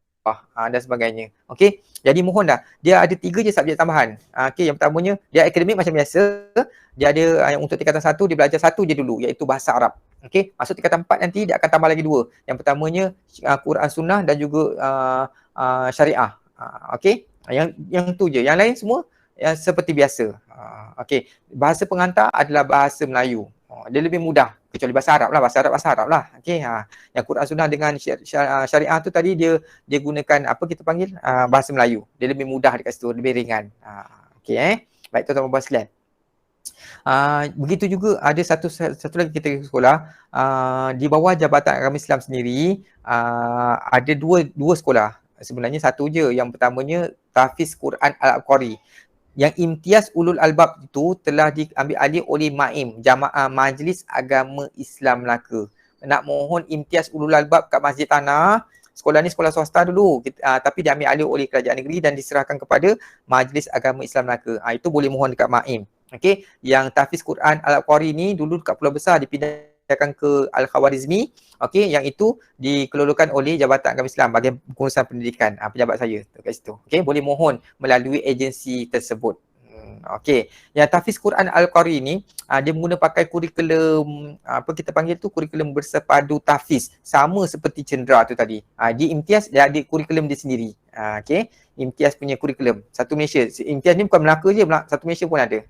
dan sebagainya. Okey, jadi mohon dah. Dia ada 3 je subjek tambahan. Okey, yang pertamanya dia akademik macam biasa. Dia ada yang untuk tingkatan 1 dia belajar 1 je dulu, iaitu bahasa Arab. Okey, masuk tingkatan 4 nanti dia akan tambah lagi 2. Yang pertamanya Quran Sunnah dan juga syariah. Okey, yang tu je. Yang lain semua seperti biasa. Okey, bahasa pengantar adalah bahasa Melayu. Dia lebih mudah kecuali bahasa Arab lah. Okey, yang Quran Sunnah dengan syariah tu tadi dia gunakan apa kita panggil bahasa Melayu. Dia lebih mudah dekat situ, lebih ringan. Okey Baik tuan-tuan dan puan sekalian. Begitu juga ada satu lagi kita sekolah di bawah Jabatan Agama Islam sendiri ada dua sekolah. Sebenarnya satu je. Yang pertamanya Tahfiz Quran Al-Qari. Yang imtiaz ulul albab itu telah diambil alih oleh MAIM, Jamaah Majlis Agama Islam Melaka. Nak mohon imtiaz ulul albab kat Masjid Tanah. Sekolah ni sekolah swasta dulu, tapi diambil alih oleh kerajaan negeri dan diserahkan kepada Majlis Agama Islam Melaka. Itu boleh mohon dekat MAIM. Okey, yang Tahfiz Quran Al-Qari ni dulu dekat Pulau Besar dipindahkan ke Al-Khawarizmi. Okey, yang itu dikelolakan oleh Jabatan Agama Islam bahagian pengurusan pendidikan. Pejabat saya dekat situ. Okey, boleh mohon melalui agensi tersebut. Okey, yang Tahfiz Quran Al-Qari ni dia menggunakan pakai kurikulum apa kita panggil tu, kurikulum bersepadu tahfiz, sama seperti cendera tu tadi. Dia imtiaz, dia ada kurikulum dia sendiri. Okey, imtiaz punya kurikulum. Satu Malaysia. Imtiaz ni bukan Melaka je, satu Malaysia pun ada.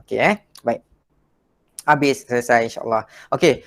Okey baik. Habis, selesai insya-Allah. Okey.